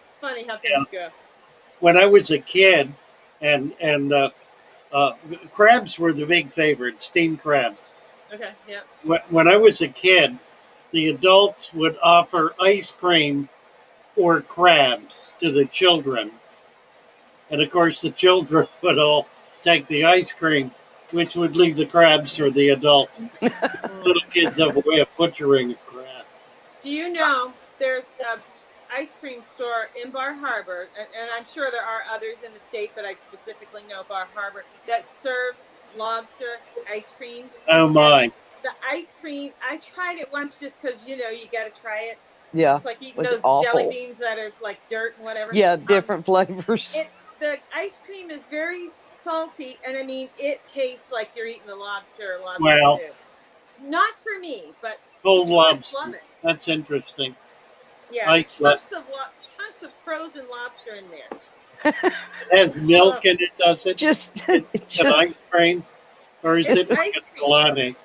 It's funny how things go. When I was a kid, and crabs were the big favorite, steamed crabs. Okay, yeah. When I was a kid, the adults would offer ice cream or crabs to the children. And of course, the children would all take the ice cream, which would leave the crabs for the adults. Little kids have a way of butchering a crab. Do you know there's an ice cream store in Bar Harbor, and I'm sure there are others in the state, but I specifically know Bar Harbor, that serves lobster ice cream? Oh, my. And the ice cream, I tried it once just because, you got to try it. Yeah. It's like eating was those awful. jelly beans that are like dirt and whatever. Yeah, different flavors. The ice cream is very salty, and I mean, it tastes like you're eating a lobster or lobster soup. Not for me, but Cold tourists lobster. love it. That's interesting. Yeah, I chunks of frozen lobster in there. It has milk in it, does it? Just, It's an just, ice cream, or is It's it like ice a cream. gelati?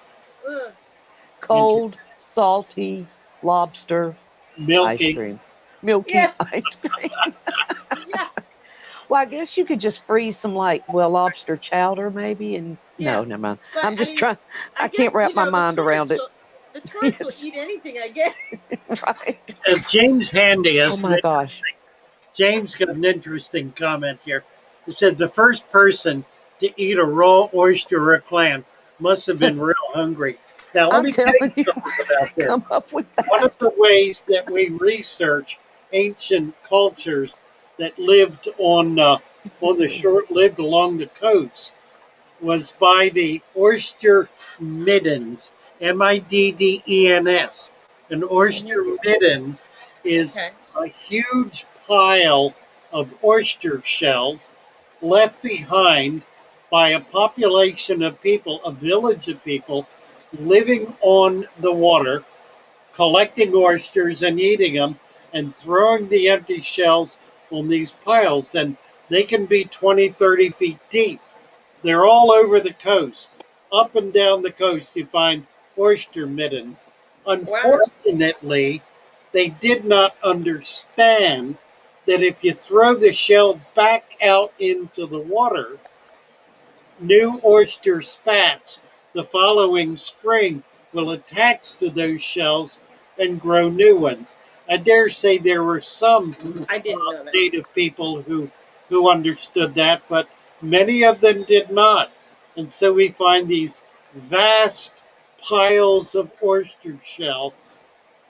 Ugh. cold, salty lobster ice Milky. cream. Milky Yes. ice cream. Yeah. Well, I guess you could just freeze some lobster chowder maybe and Yeah. no, never mind. But I'm I just mean, trying I I can't guess wrap my mind around it. the tourists will Yes. eat anything. I guess. Uh, Right. James Handy Oh has my gosh. James got an interesting comment here. He said the first person to eat a raw oyster or clam must have been real hungry. Now, let I'm me tell you telling you, something about come this. up with One that. of the ways that we research ancient cultures that lived on the shore, lived along the coast, was by the oyster middens, middens. An oyster midden is Okay. a huge pile of oyster shells left behind by a population of people, a village of people living on the water, collecting oysters and eating them and throwing the empty shells on these piles. And they can be 20, 30 feet deep. They're all over the coast. Up and down the coast, you find oyster middens. Wow. Unfortunately, they did not understand that if you throw the shell back out into the water, new oyster spats the following spring will attach to those shells and grow new ones. I dare say there were some I didn't know that. native people who understood that, but many of them did not. And so we find these vast piles of oyster shell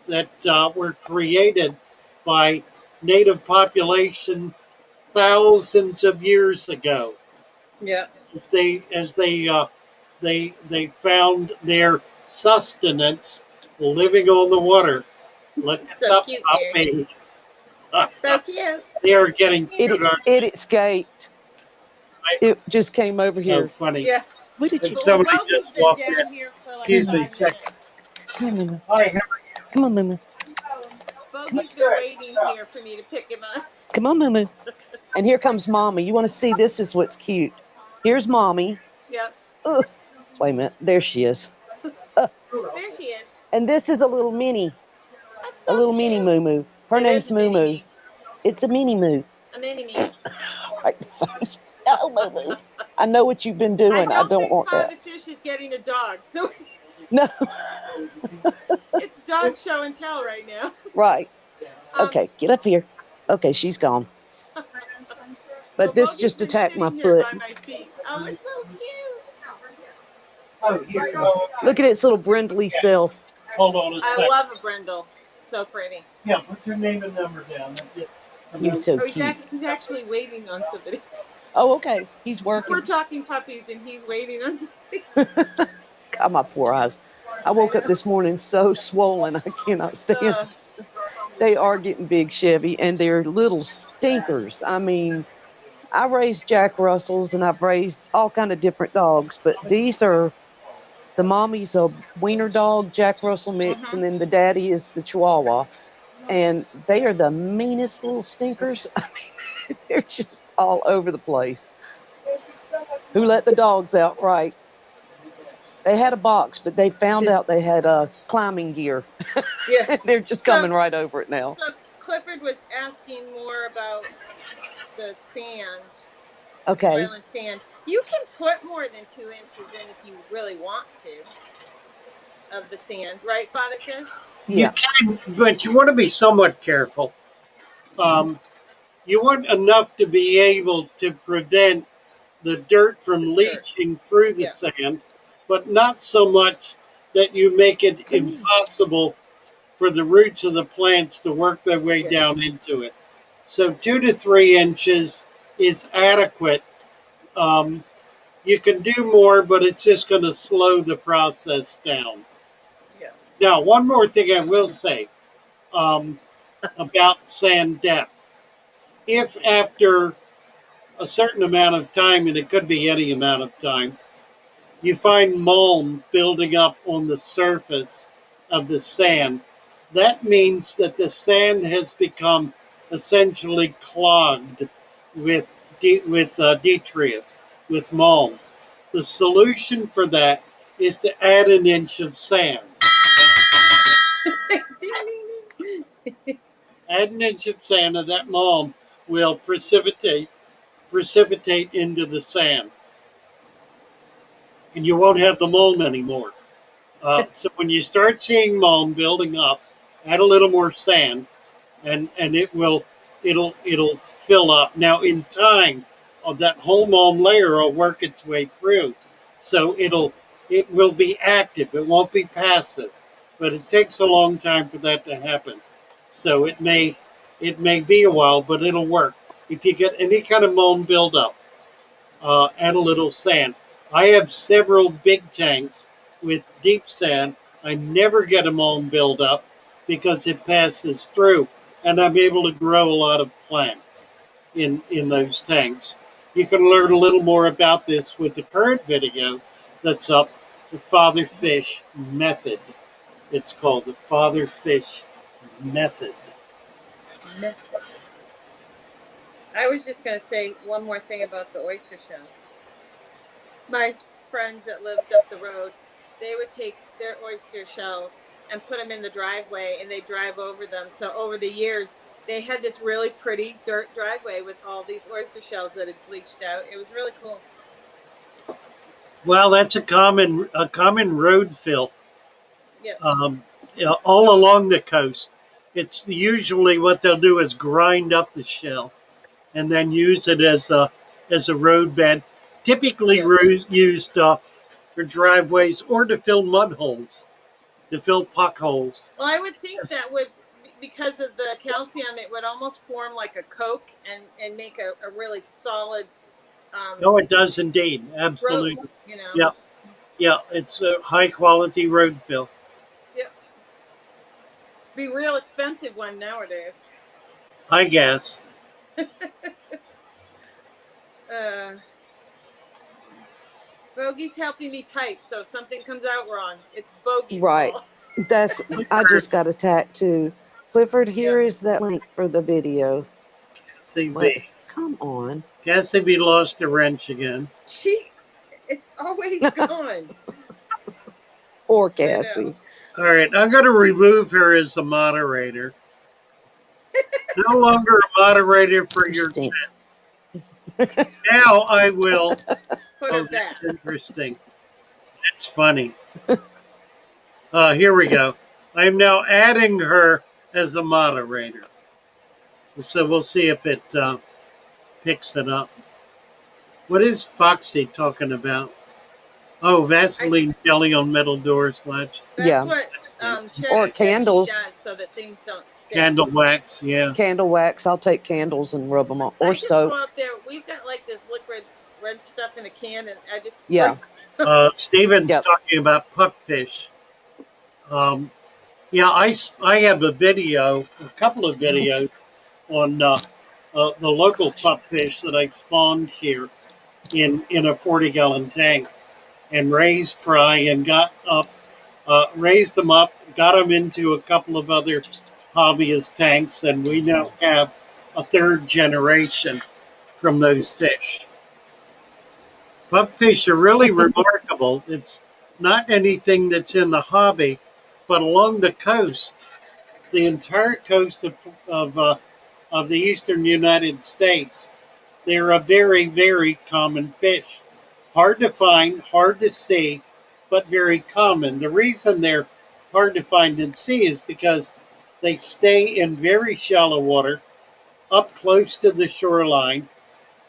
that were created by native population thousands of years ago Yeah. as they found their sustenance living on the water. Look So up cute, about Mary. me. So cute. They are getting It cuter. it escaped. It just came over Oh, here. funny. Yeah. What did you And Well, say? somebody Bogey's just been walked in. down here for like Come Excuse here, me, 5 a second. minutes. come here, Mama. Hi, how Come on, Mama. Come on, Bogey's been waiting here for me to pick him up. come on, Mama. And here comes Mommy. You want to see? This is what's cute. Here's Mommy. Yep. Ugh. Wait a minute. There she is. Uh, There she is. and this is a little mini, That's a so little mini cute. moo moo. Her It is name's a Moo mini Moo. me. It's a mini moo. A mini me. Right in the face. No, Moo Moo. I know what you've been I doing. I don't don't think want that. Father Fish is getting a dog, so No. it's dog show and tell right now. Right. Um, Okay, get up here. Okay, she's gone. well, But this Bogey's just been attacked my sitting here foot. by my feet. Oh, it's so cute. Oh, So here. pretty. Look at its little brindly self. Hold on a I second. love a brindle. So pretty. Yeah, put your name and number down. You're so Oh, cute. he's actually waiting on somebody. Oh, okay. He's We're working. talking puppies, and he's waiting on somebody. God, my poor eyes. I woke up this morning so swollen, I cannot stand. They are getting big, Chevy, and they're little stinkers. I mean, I raised Jack Russells and I've raised all kind of different dogs, but these are the mommy's a wiener dog, Jack Russell mix, Uh-huh. and then the daddy is the Chihuahua, and they are the meanest little stinkers. I mean, they're just all over the place. Who let the dogs out? Right. They had a box, but they found out they had climbing gear. Yeah. They're just So, coming right over it now. so Clifford was asking more about the sand, the Okay. soil and sand. You can put more than 2 inches in if you really want to of the sand, right, Father Fish? You Yeah. can, but you want to be somewhat careful. Um, you want enough to be able to prevent the dirt The from dirt. leaching through the Yeah. sand, but not so much that you make it Come here. impossible for the roots of the plants to work their way Yeah. down into it. So 2 to 3 inches is adequate. Um, you can do more, but it's just going to slow the process down. Yeah. Now, one more thing I will say um, about sand depth. If after a certain amount of time, and it could be any amount of time, you find mulm building up on the surface of the sand, that means that the sand has become essentially clogged with detritus, with mold. The solution for that is to add an inch of sand. Ding, ding, ding. Add an inch of sand, and that mold will precipitate into the sand, and you won't have the mold anymore. So when you start seeing mold building up, add a little more sand, and it'll fill up. Now in time, that whole mold layer will work its way through, so it will be active. It won't be passive, but it takes a long time for that to happen. So it may be a while, but it'll work. If you get any kind of mold buildup, add a little sand. I have several big tanks with deep sand. I never get a mold buildup because it passes through, and I'm able to grow a lot of plants in those tanks. You can learn a little more about this with the current video that's up, the Father Fish Method. It's called the Father Fish Method. I was just going to say one more thing about the oyster shells. My friends that lived up the road, they would take their oyster shells and put them in the driveway, and they drive over them. So over the years, they had this really pretty dirt driveway with all these oyster shells that had bleached out. It was really cool. Well, that's a common road fill. Yep. All along the coast. It's usually what they'll do is grind up the shell and then use it as a road bed, typically used for driveways or to fill mud holes, to fill potholes. Well, I would think that would, because of the calcium, it would almost form like a coke and make a really solid. No, it does indeed, absolutely. Road, you know. Yeah, yeah, it's a high quality road fill. Yep. Be real expensive one nowadays. I guess. Bogey's helping me type, so if something comes out wrong, it's Bogey's Right. fault. I just got attacked too. Clifford, here is that link for the video. CB. Come on. Cassidy lost a wrench again. It's always gone. Or Cassie. All right, I'm going to remove her as a moderator. No longer a moderator for your chat. Now I will. Put it back. That's interesting. That's funny. Here we go. I'm now adding her as a moderator. So we'll see if it picks it up. What is Foxy talking about? Oh, Vaseline jelly on metal doors latch. That's what Sherry or said candles. she does so that things don't stick. Candle wax, yeah. Candle wax. I'll take candles and rub them on. Or I just soap. go out there. We've got like this liquid red stuff in a can, and I just Steven's talking about puckfish. Yeah, I have a couple of videos on the local puckfish that I spawned here in a 40-gallon tank and raised fry and raised them up, got them into a couple of other hobbyist tanks, and we now have a third generation from those fish. Puckfish are really remarkable. It's not anything that's in the hobby, but along the coast, the entire coast of the eastern United States, they're a very, very common fish. Hard to find, hard to see, but very common. The reason they're hard to find and see is because they stay in very shallow water, up close to the shoreline,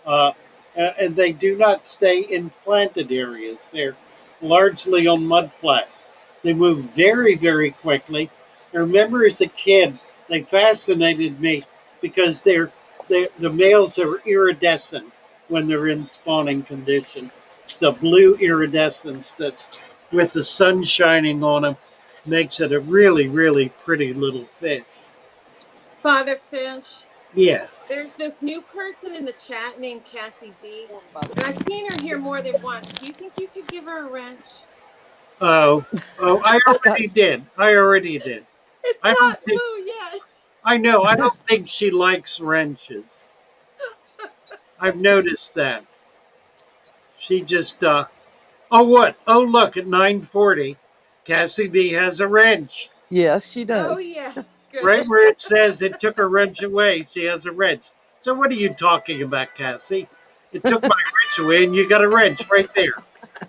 and they do not stay in planted areas. They're largely on mud flats. They move very, very quickly. I remember as a kid, they fascinated me because the males are iridescent when they're in spawning condition. It's a blue iridescence that's with the sun shining on them, makes it a really, really pretty little fish. Father Fish. Yes. There's this new person in the chat named Cassie B. And I've seen her here more than once. Do you think you could give her a wrench? Oh, I already did. It's I don't not think. blue yet. I know. I don't think she likes wrenches. I've noticed that. She just. Oh, what? Oh, look at 9:40. Cassie B has a wrench. Yes, she Oh does. yes, good. Right where it says it took a wrench away, she has a wrench. So what are you talking about, Cassie? It took my wrench away, and you got a wrench right there.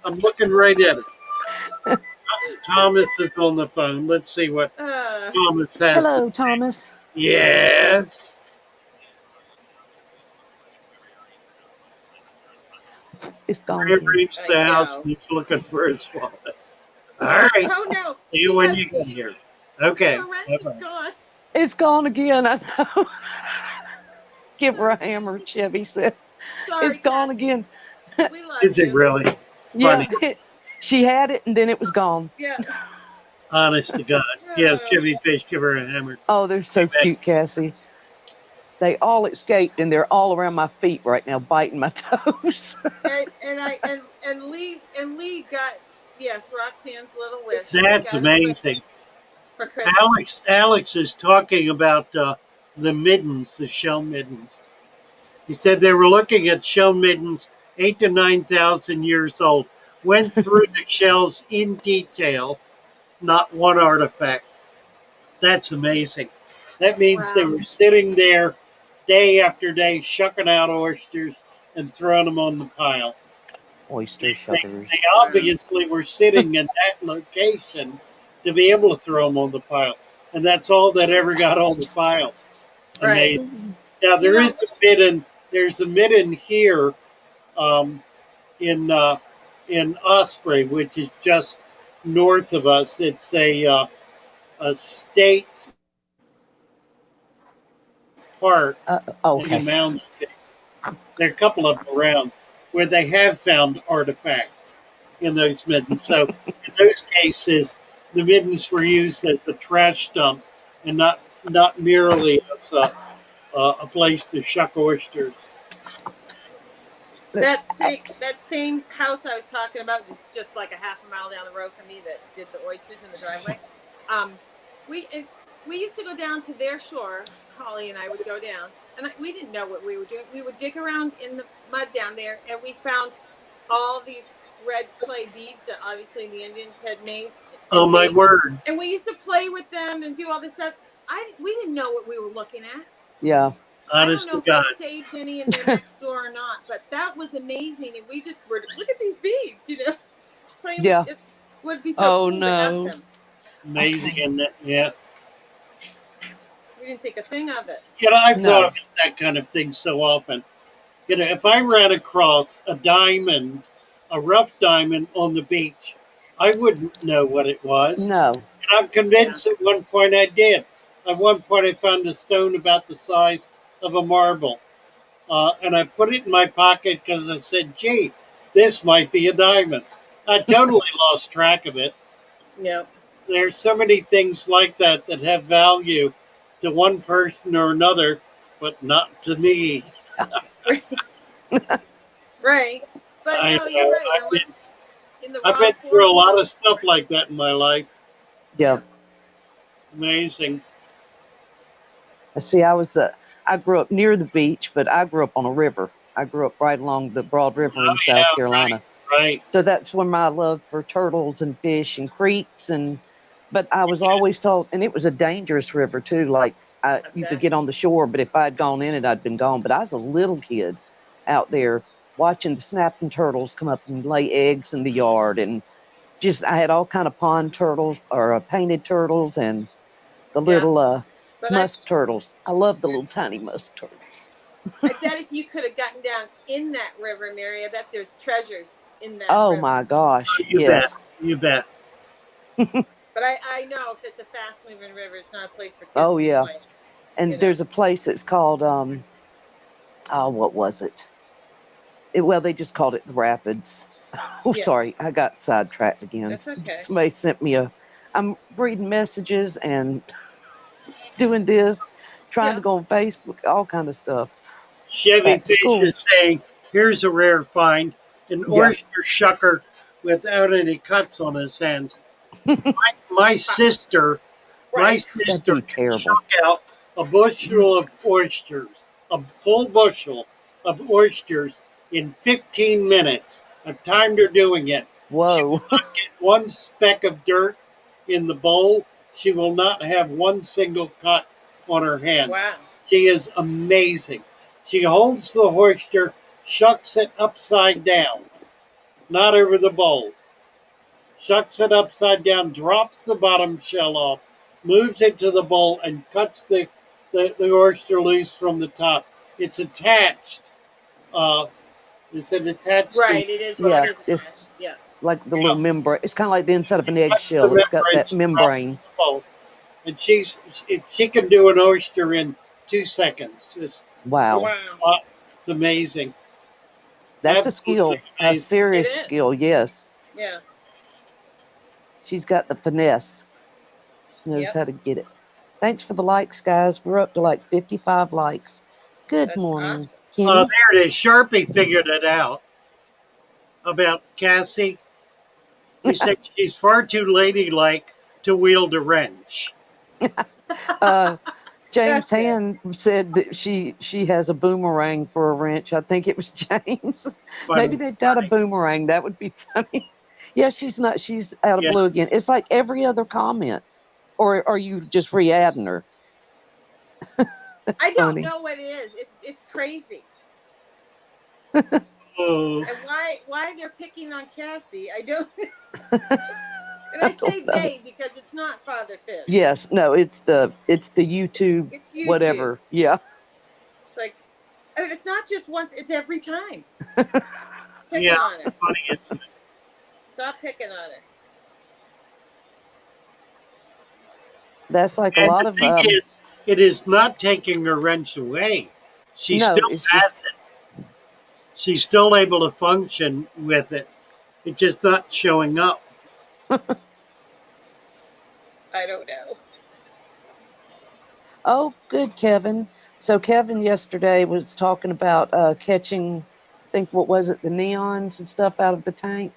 I'm looking right at it. Thomas is on the phone. Let's see what Uh, Thomas has to Hello, say. Thomas. Yes. It's gone again. Rearranged I the house, know. and he's looking for his wallet. All right. Oh no, See you she when has you get here. Okay. her wrench is Bye-bye. gone. It's gone again. I know. Give her a Sorry, hammer, Cassie. Chevy said. It's Sorry, gone Cassie. again. We love Is it you. really funny? Yeah, she had it and then it was gone. Yeah. Honest to God. Yes, Oh. Chevy Fish, give her a hammer. Oh, they're so cute, Cassie. They all escaped and they're all around my feet right now, biting my toes. And Lee got, yes, Roxanne's little wish. They That's got a amazing. present for Christmas. Alex is talking about the middens, the shell middens. He said they were looking at shell middens 8 to 9,000 years old. Went through the shells in detail, not one artifact. That's amazing. That means they Wow. were sitting there day after day, shucking out oysters and throwing them on the pile. Oyster shuckers. They Wow. obviously were sitting in that location to be able to throw them on the pile. And that's all that ever got on the pile. Right. Amazing. Now You there know, is a midden. There's a midden here um, in Osprey, which is just north of us. It's a state park in the Okay. mountains. There are a couple of them around where they have found artifacts in those middens. So in those cases, the middens were used as a trash dump and not merely as a place to shuck oysters. that same house I was talking about, just like a half a mile down the road from me, that did the oysters in the driveway. Um, we and we used to go down to their shore. Holly and I would go down, and we didn't know what we were doing. We would dig around in the mud down there, and we found all these red clay beads that obviously the Indians had made Oh and my made. word! And we used to play with them and do all this stuff. We didn't know what we were looking at. Yeah. I don't Honest know to if they God, saved any and they're next door or not, but that was amazing. And we just were, look at these beads, playing with Yeah. it would be so Oh cool to have no. them. amazing, Okay. isn't it? Yeah. We didn't think a thing of it. I've thought No. about that kind of thing so often. If I ran across a diamond, a rough diamond on the beach, I wouldn't know what it was. No. And I'm Yeah. convinced at one point I did. At one point, I found a stone about the size of a marble. And I put it in my pocket because I said, gee, this might be a diamond. I totally lost track of it. Yeah. There's so many things like that that have value to one person or another, but not to me. Right. But I no, you're right. I've been, Unless in the I've raw been through a form, lot of stuff like that in my life. Yeah. yeah. Amazing. See, I grew up near the beach, but I grew up on a river. I grew up right along the Broad River Oh in South yeah, Carolina. right. So that's where my love for turtles and fish and creeks but I was always told, and it was a dangerous river too. Like I you could bet. get on the shore, but if I'd gone in it, I'd been gone. But I was a little kid out there watching the snapping turtles come up and lay eggs in the yard, and just I had all kind of pond turtles or painted turtles and the Yeah. little But musk turtles. I love the little tiny musk turtles. I bet if you could have gotten down in that river, Mary, I bet there's treasures in that Oh river. my gosh, You yes. bet. You bet. But I know if it's a fast moving river, it's not a place for kids Oh to yeah. play. And there's a place that's called oh, what was it? Well, they just called it the Rapids. Oh, Yeah. sorry, I got sidetracked again. That's okay. Somebody sent me I'm reading messages and doing this, trying Yeah. to go on Facebook, all kind of stuff. Chevy Back to Fish school. is saying, here's a rare find, an Yeah. oyster shucker without any cuts on his hands. My sister My Right. That'd sister be can terrible. shuck out a bushel of oysters, a full bushel of oysters in 15 minutes. I've timed her doing it. She will Whoa. not get one speck of dirt in the bowl. She will not have one single cut on her hands. Wow. She is amazing. She holds the oyster, shucks it upside down, not over the bowl. Shucks it upside down, drops the bottom shell off, moves it to the bowl, and cuts the oyster loose from the top. It's attached. Uh, is it attached to? Right. It is. Yeah, It is it's attached. Yeah. like the Yeah, little membrane. It's kind of like the inside of an cuts the eggshell. It's got membrane, that she drops membrane. the bowl, and she can do an oyster in 2 seconds. Wow. Wow. It's amazing, That's a absolutely skill, a amazing. It serious is. skill. Yes. Yeah. She's got the finesse. She knows Yep. how to get it. Thanks for the likes, guys. We're up to like 55 likes. Good That's morning, awesome. Kenny. There it is. Sharpie figured it out about Cassie. He said she's far too ladylike to wield a wrench. uh, James That's it. Han said that she has a boomerang for a wrench. I think it was James. Maybe Funny, they've got a funny. boomerang. That would be funny. Yeah, she's not. She's out of Yeah, blue again. It's like every other comment. Or are you just re-adding her? That's I don't funny. know what it is. It's crazy. oh, And why they're picking on Cassie, I don't. And I I say don't know. they because it's not Father Fish. Yes, no, it's the YouTube It's YouTube. whatever. Yeah. It's like, I mean, it's not just once. It's every time. Picking yeah, on her. it's funny. It's Stop picking on her. That's like a and lot the of thing is, it is not taking her wrench away. She no, still it's has just it. She's still able to function with it. It's just not showing up. I don't know. oh, good, Kevin. So Kevin yesterday was talking about catching, I think what was it, the neons and stuff out of the tank.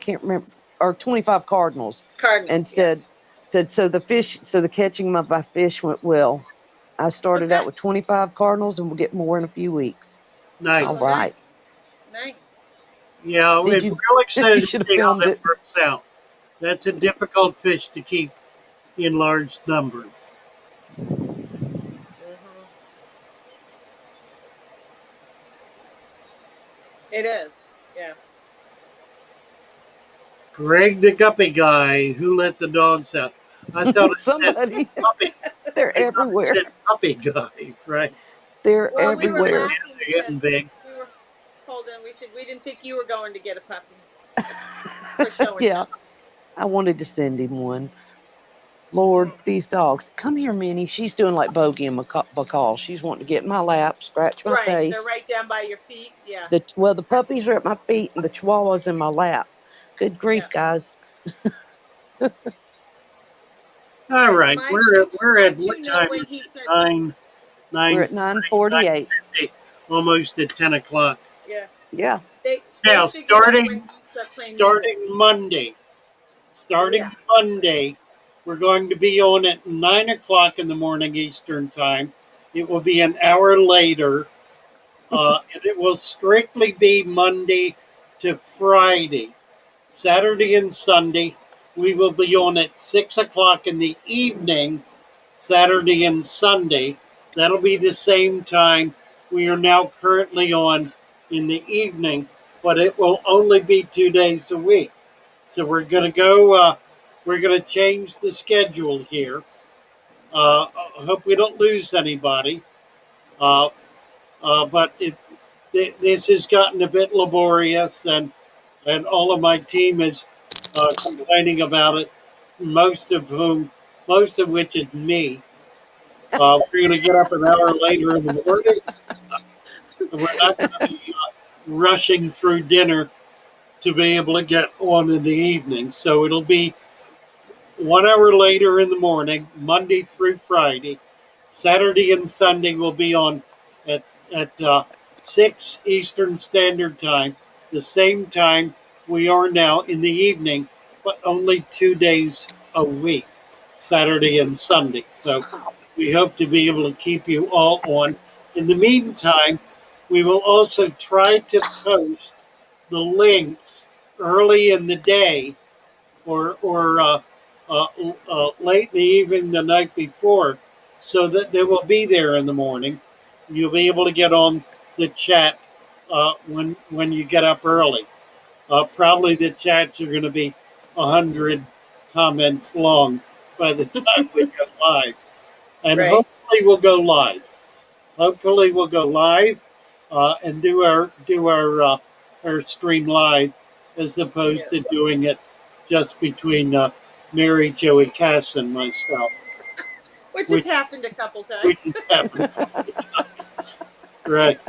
Can't remember, or 25 cardinals, and Cardinals, yeah. said so the catching of my fish went well. I started Okay. out with 25 cardinals, and we'll get more in a few weeks. All Nice. Well, right. nice. Nice. Yeah, Did we're you? real excited You to should have see how filmed that it. works out. That's a difficult fish to keep in large numbers. Mm-hmm. It is. Yeah. Greg the guppy guy who let the dogs out. I thought it said Somebody. puppy. They're I thought it everywhere. said puppy guy, right? They're Well, we were everywhere. laughing They're getting because big. we were told them, we said we didn't think you were going to get a puppy for show and Yeah, tell. I wanted to send him one. Lord, Mm. these dogs. Come here, Minnie. She's doing like Bogey and Bacall. She's wanting to get in my lap, scratch my Right. They're face. right down by your feet. Yeah. The puppies are at my feet and the chihuahua's in my lap. Good grief, Yeah. guys. All And right, mine too. we're Mine at too what know time when is he it? starts. Nine We're nine at 9:48. 9:50, almost at 10 o'clock. Yeah. Yeah. They Now figure out when you start playing music. starting Yeah. Monday, we're going to be on at 9 o'clock in the morning Eastern time. It will be an hour later, and it will strictly be Monday to Friday. Saturday and Sunday, we will be on at 6 o'clock in the evening, Saturday and Sunday. That'll be the same time we are now currently on in the evening, but it will only be 2 days a week. So we're going to we're going to change the schedule here. I hope we don't lose anybody. Uh, but this has gotten a bit laborious, and all of my team is complaining about it. Most of which is me. We're going to get up an hour later in the morning, and we're not going to be rushing through dinner to be able to get on in the evening. So it'll be 1 hour later in the morning, Monday through Friday. Saturday and Sunday will be on at 6 Eastern Standard Time, the same time we are now in the evening, but only 2 days a week. Saturday and Sunday. So we hope to be able to keep you all on. In the meantime, we will also try to post the links early in the day or late in the evening the night before, so that they will be there in the morning. You'll be able to get on the chat when you get up early. Probably the chats are going to be 100 comments long by the time we go live, and Right. hopefully we'll go live. Hopefully we'll go live and do our stream live, as opposed Yeah. to doing it just between Mary, Joey, Cass, and myself, Which has which happened a couple which times. has happened a couple of times. Right.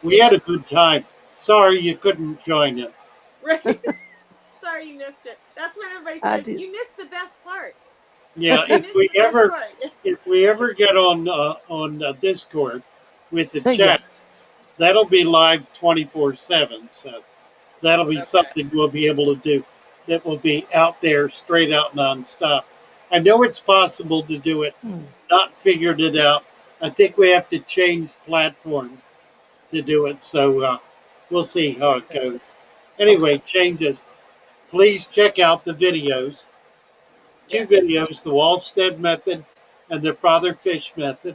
We had a good time. Sorry you couldn't join us. Right. Sorry you missed it. That's when everybody I says, did. you missed the best part. Yeah, You missed the best part. if we ever get on Discord with the Yeah. chat, that'll be live 24/7. So that'll be Okay. something we'll be able to do. That will be out there straight out nonstop. I know it's possible to do it. Not figured it out. I think we have to change platforms to do it. So we'll see how it goes. Anyway, changes. Please check out the videos. Two Yes. videos: the Wallstead method and the Father Fish method.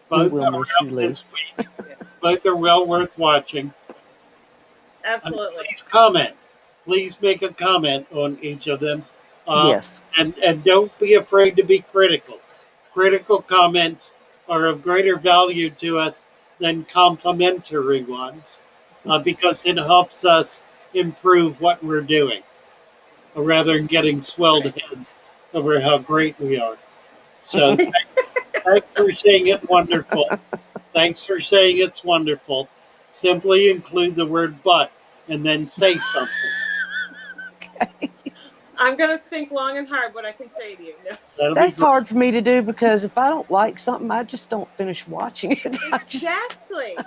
We Both will are miss you, out Lee. this week. Yeah. Both are well worth watching. And Absolutely. please comment. Please make a comment on each of them. Yes. And don't be afraid to be critical. Critical comments are of greater value to us than complimentary ones, because it helps us improve what we're doing, rather than getting swelled Right. heads over how great we are. So thanks for saying it wonderful. Thanks for saying it's wonderful. Simply include the word but and then say something. I'm going to think long and hard what I can say to you. No. That'll be That's great. hard for me to do because if I don't like something, I just don't finish watching it. Exactly.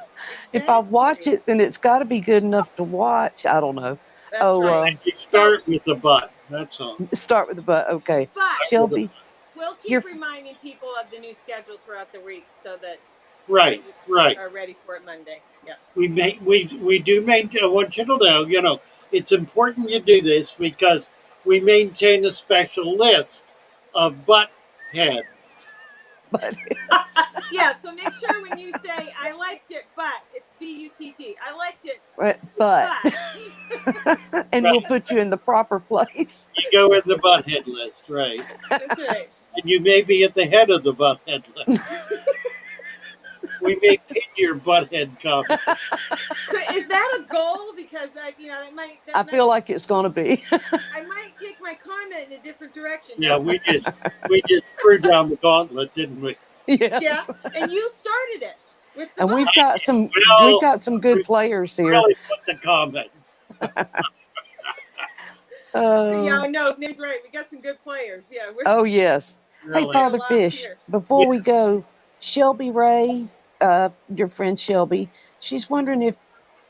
If I watch it, then it's got to be good enough to watch. I don't know. That's right. You So, start with the but. That's all. Start with the but. Okay. but Shelby, we'll keep you're reminding people of the new schedule throughout the week so that Right, you right. are ready for it Monday. Yeah. We do maintain. I want you to know, it's important you do this because we maintain a special list of butt heads. but Yeah, so make sure when you say I liked it, but it's BUTT. I liked it, but but and we'll put you in the proper place. You go in the butt head list, right? that's right. And you may be at the head of the butt head list. We may pin your butt head comment. So is that a goal? Because I feel like it's going to be. I might take my comment in a different direction. Yeah, we just threw down the gauntlet, didn't we? Yeah. Yeah, and you started it with the And we've butt. got some good players here. Really put the comments. Yeah, no, Nate's right. We got some good players. Yeah. Oh yes. Really. Hey, Father lost Fish. here. Before Yeah. we go, Shelby Ray, your friend Shelby, she's wondering if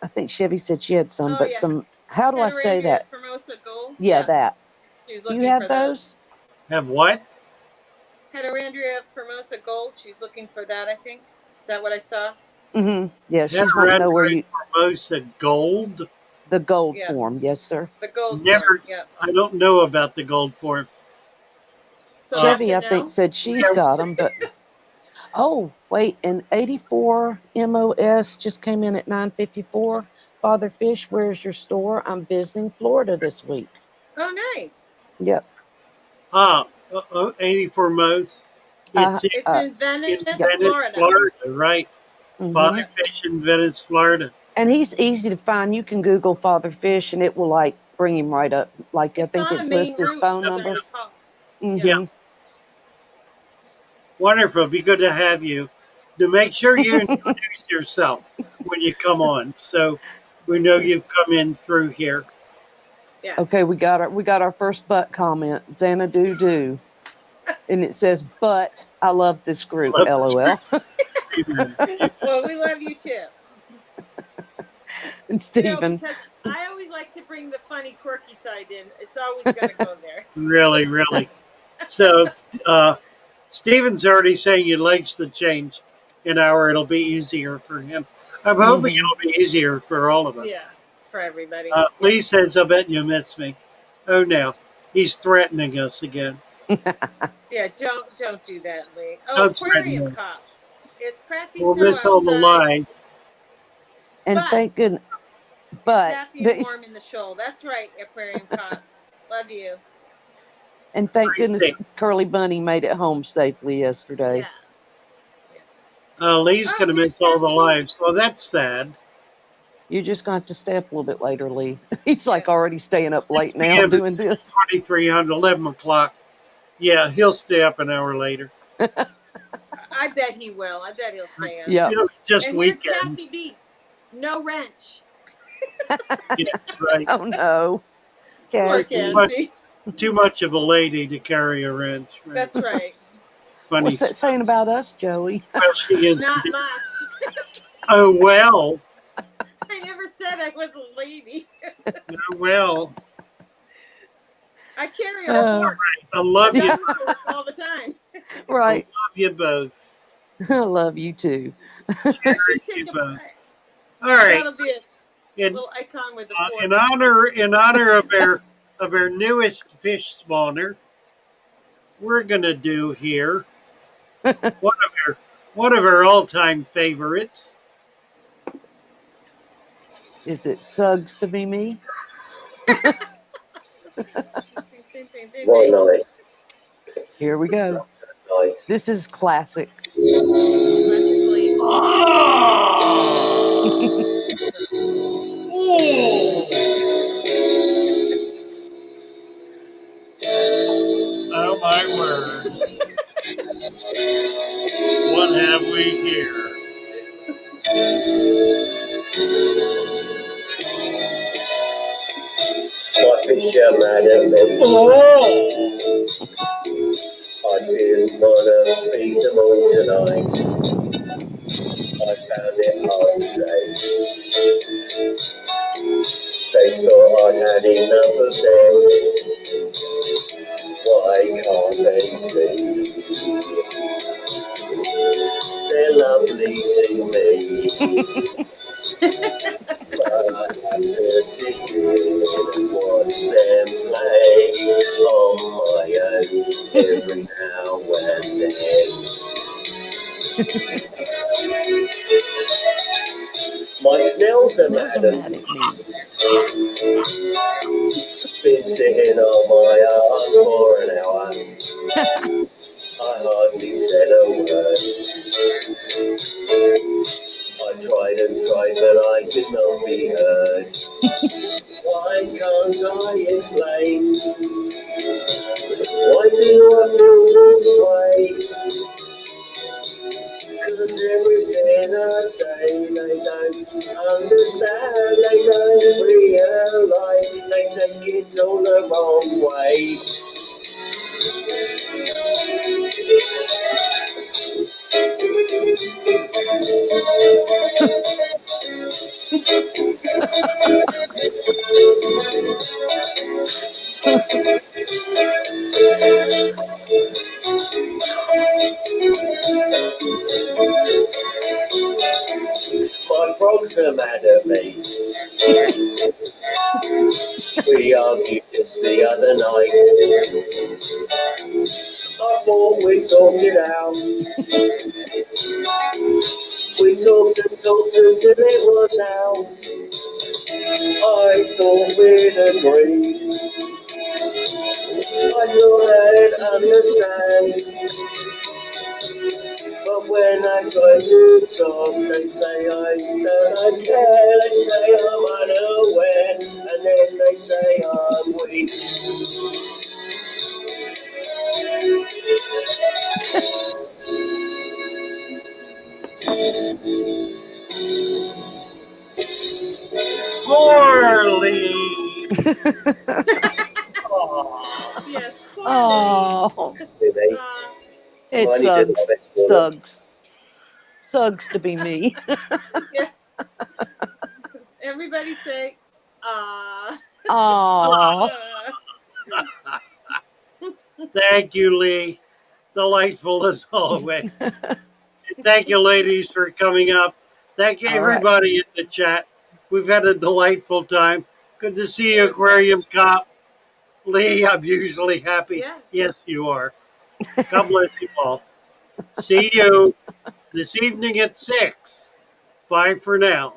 I think Chevy said she had some, Oh, but yeah. some. How do I say Heterandria that? Formosa Gold. Yeah, that. She was Do looking you have for those? Have what? Heterandria Formosa Gold. She's looking for that, I think. Is that what I saw? Mm-hmm. Yeah, she's wanting to know where you Formosa gold. the gold Yeah. form. Yes, sir. The gold Never. form. Yeah. I don't know about the gold form. So Chevy, that's I a think, no? said she's got them, but oh wait, and 84 MOS just came in at 954. Father Fish, where's your store? I'm visiting Florida this week. Oh, nice. Yep. 84 Mo's. It's It's in Venice, Florida. Florida, right? Mhm. Father Fish in Venice, Florida. And he's easy to find. You can Google Father Fish, and it will like bring him right up. Like I think on it's a main listed his route, phone as I number. recall. Mhm. Yeah. Wonderful. Be good to have you. To make sure you introduce yourself when you come on, so we know you've come in through here. Yes. Okay, we got our first butt comment. Xanadu do. And it says, but I love this group, Love this LOL. Well, we love you too. And Stephen. Because I always like to bring the funny, quirky side in. It's always going to go there. Really, really. So Steven's already saying he likes the change an hour. It'll be easier for him. I'm hoping Mhm. it'll be easier for all of us. Yeah, for everybody. Lee says, "I bet you miss me." Oh, now he's threatening us again. Yeah, don't do that, Lee. Oh, Don't threaten aquarium me. cop. It's crappy We'll snow miss all the outside, lies. And but thank goodness. it's But happy and warm in the shoal. That's right, aquarium cop. Love you. and thank I goodness see. Curly Bunny made it home safely yesterday. Yes. Yes. Lee's Oh, going to here's miss all the Cassie B. lives. Well, that's sad. You're just gonna have to stay up a little bit later, Lee. He's Yeah. like already staying up 6 late now p.m. doing this. 2300, 11 o'clock. Yeah, he'll stay up an hour later. I bet he will. I bet he'll stay up. Yep. Just And here's weekends. Cassie B. No wrench. Yeah, right. Oh no, Poor Cassie. Cassie. Too much of a lady to carry a wrench. Right? That's right. Funny What's that stuff. saying about us, Joey? Well, she is. Not much. Oh, well. I never said I was a lady. Oh, well. I carry a Uh, fork, I a love you. gun fork all the time. I right. love you both. I love you too. I should Carry take you a. both. All right. That'll be a In little icon with a fork. in honor of our newest fish spawner, we're gonna do here one of our all-time favorites. Is it Suggs to be me? Why not? Here we go. This is classic. Classically. Oh my word! What have we here? My fish are mad at me. Oh! I didn't wanna feed them all tonight. I found it hard to say. They thought I'd had enough of them. Why can't they see? They're lovely to me. But I have to sit here and watch them play on my own every now and then. My snails are Snails are mad at mad me. at me. Been sitting on my ass for an hour. I hardly said a word. I tried and tried, but I could not be heard. Why can't I explain? Why do I feel this way? 'Cause everything I say, they don't understand, they don't realise, they take it all the wrong way. My frogs are mad at me. We argued just the other night. I thought we talked it out. We talked and talked until it was out. I thought we'd agree. I thought I'd understand. But when I try to talk, they say I don't care. They say I'm unaware. And then they say I'm weak. Poorly. Oh. Yes, poorly. Oh, Really. it Money did Suggs. love it for them. Suggs. Suggs to be me. Yeah. Everybody say, ah. Oh, Thank you, Lee. Delightful as always. Thank you, ladies, for coming up. Thank you, All right. everybody in the chat. We've had a delightful time. Good to see you, It was fun. Aquarium Cop. Lee, I'm usually happy. Yeah. Yes, you are. God bless you all. See you this evening at 6. Bye for now.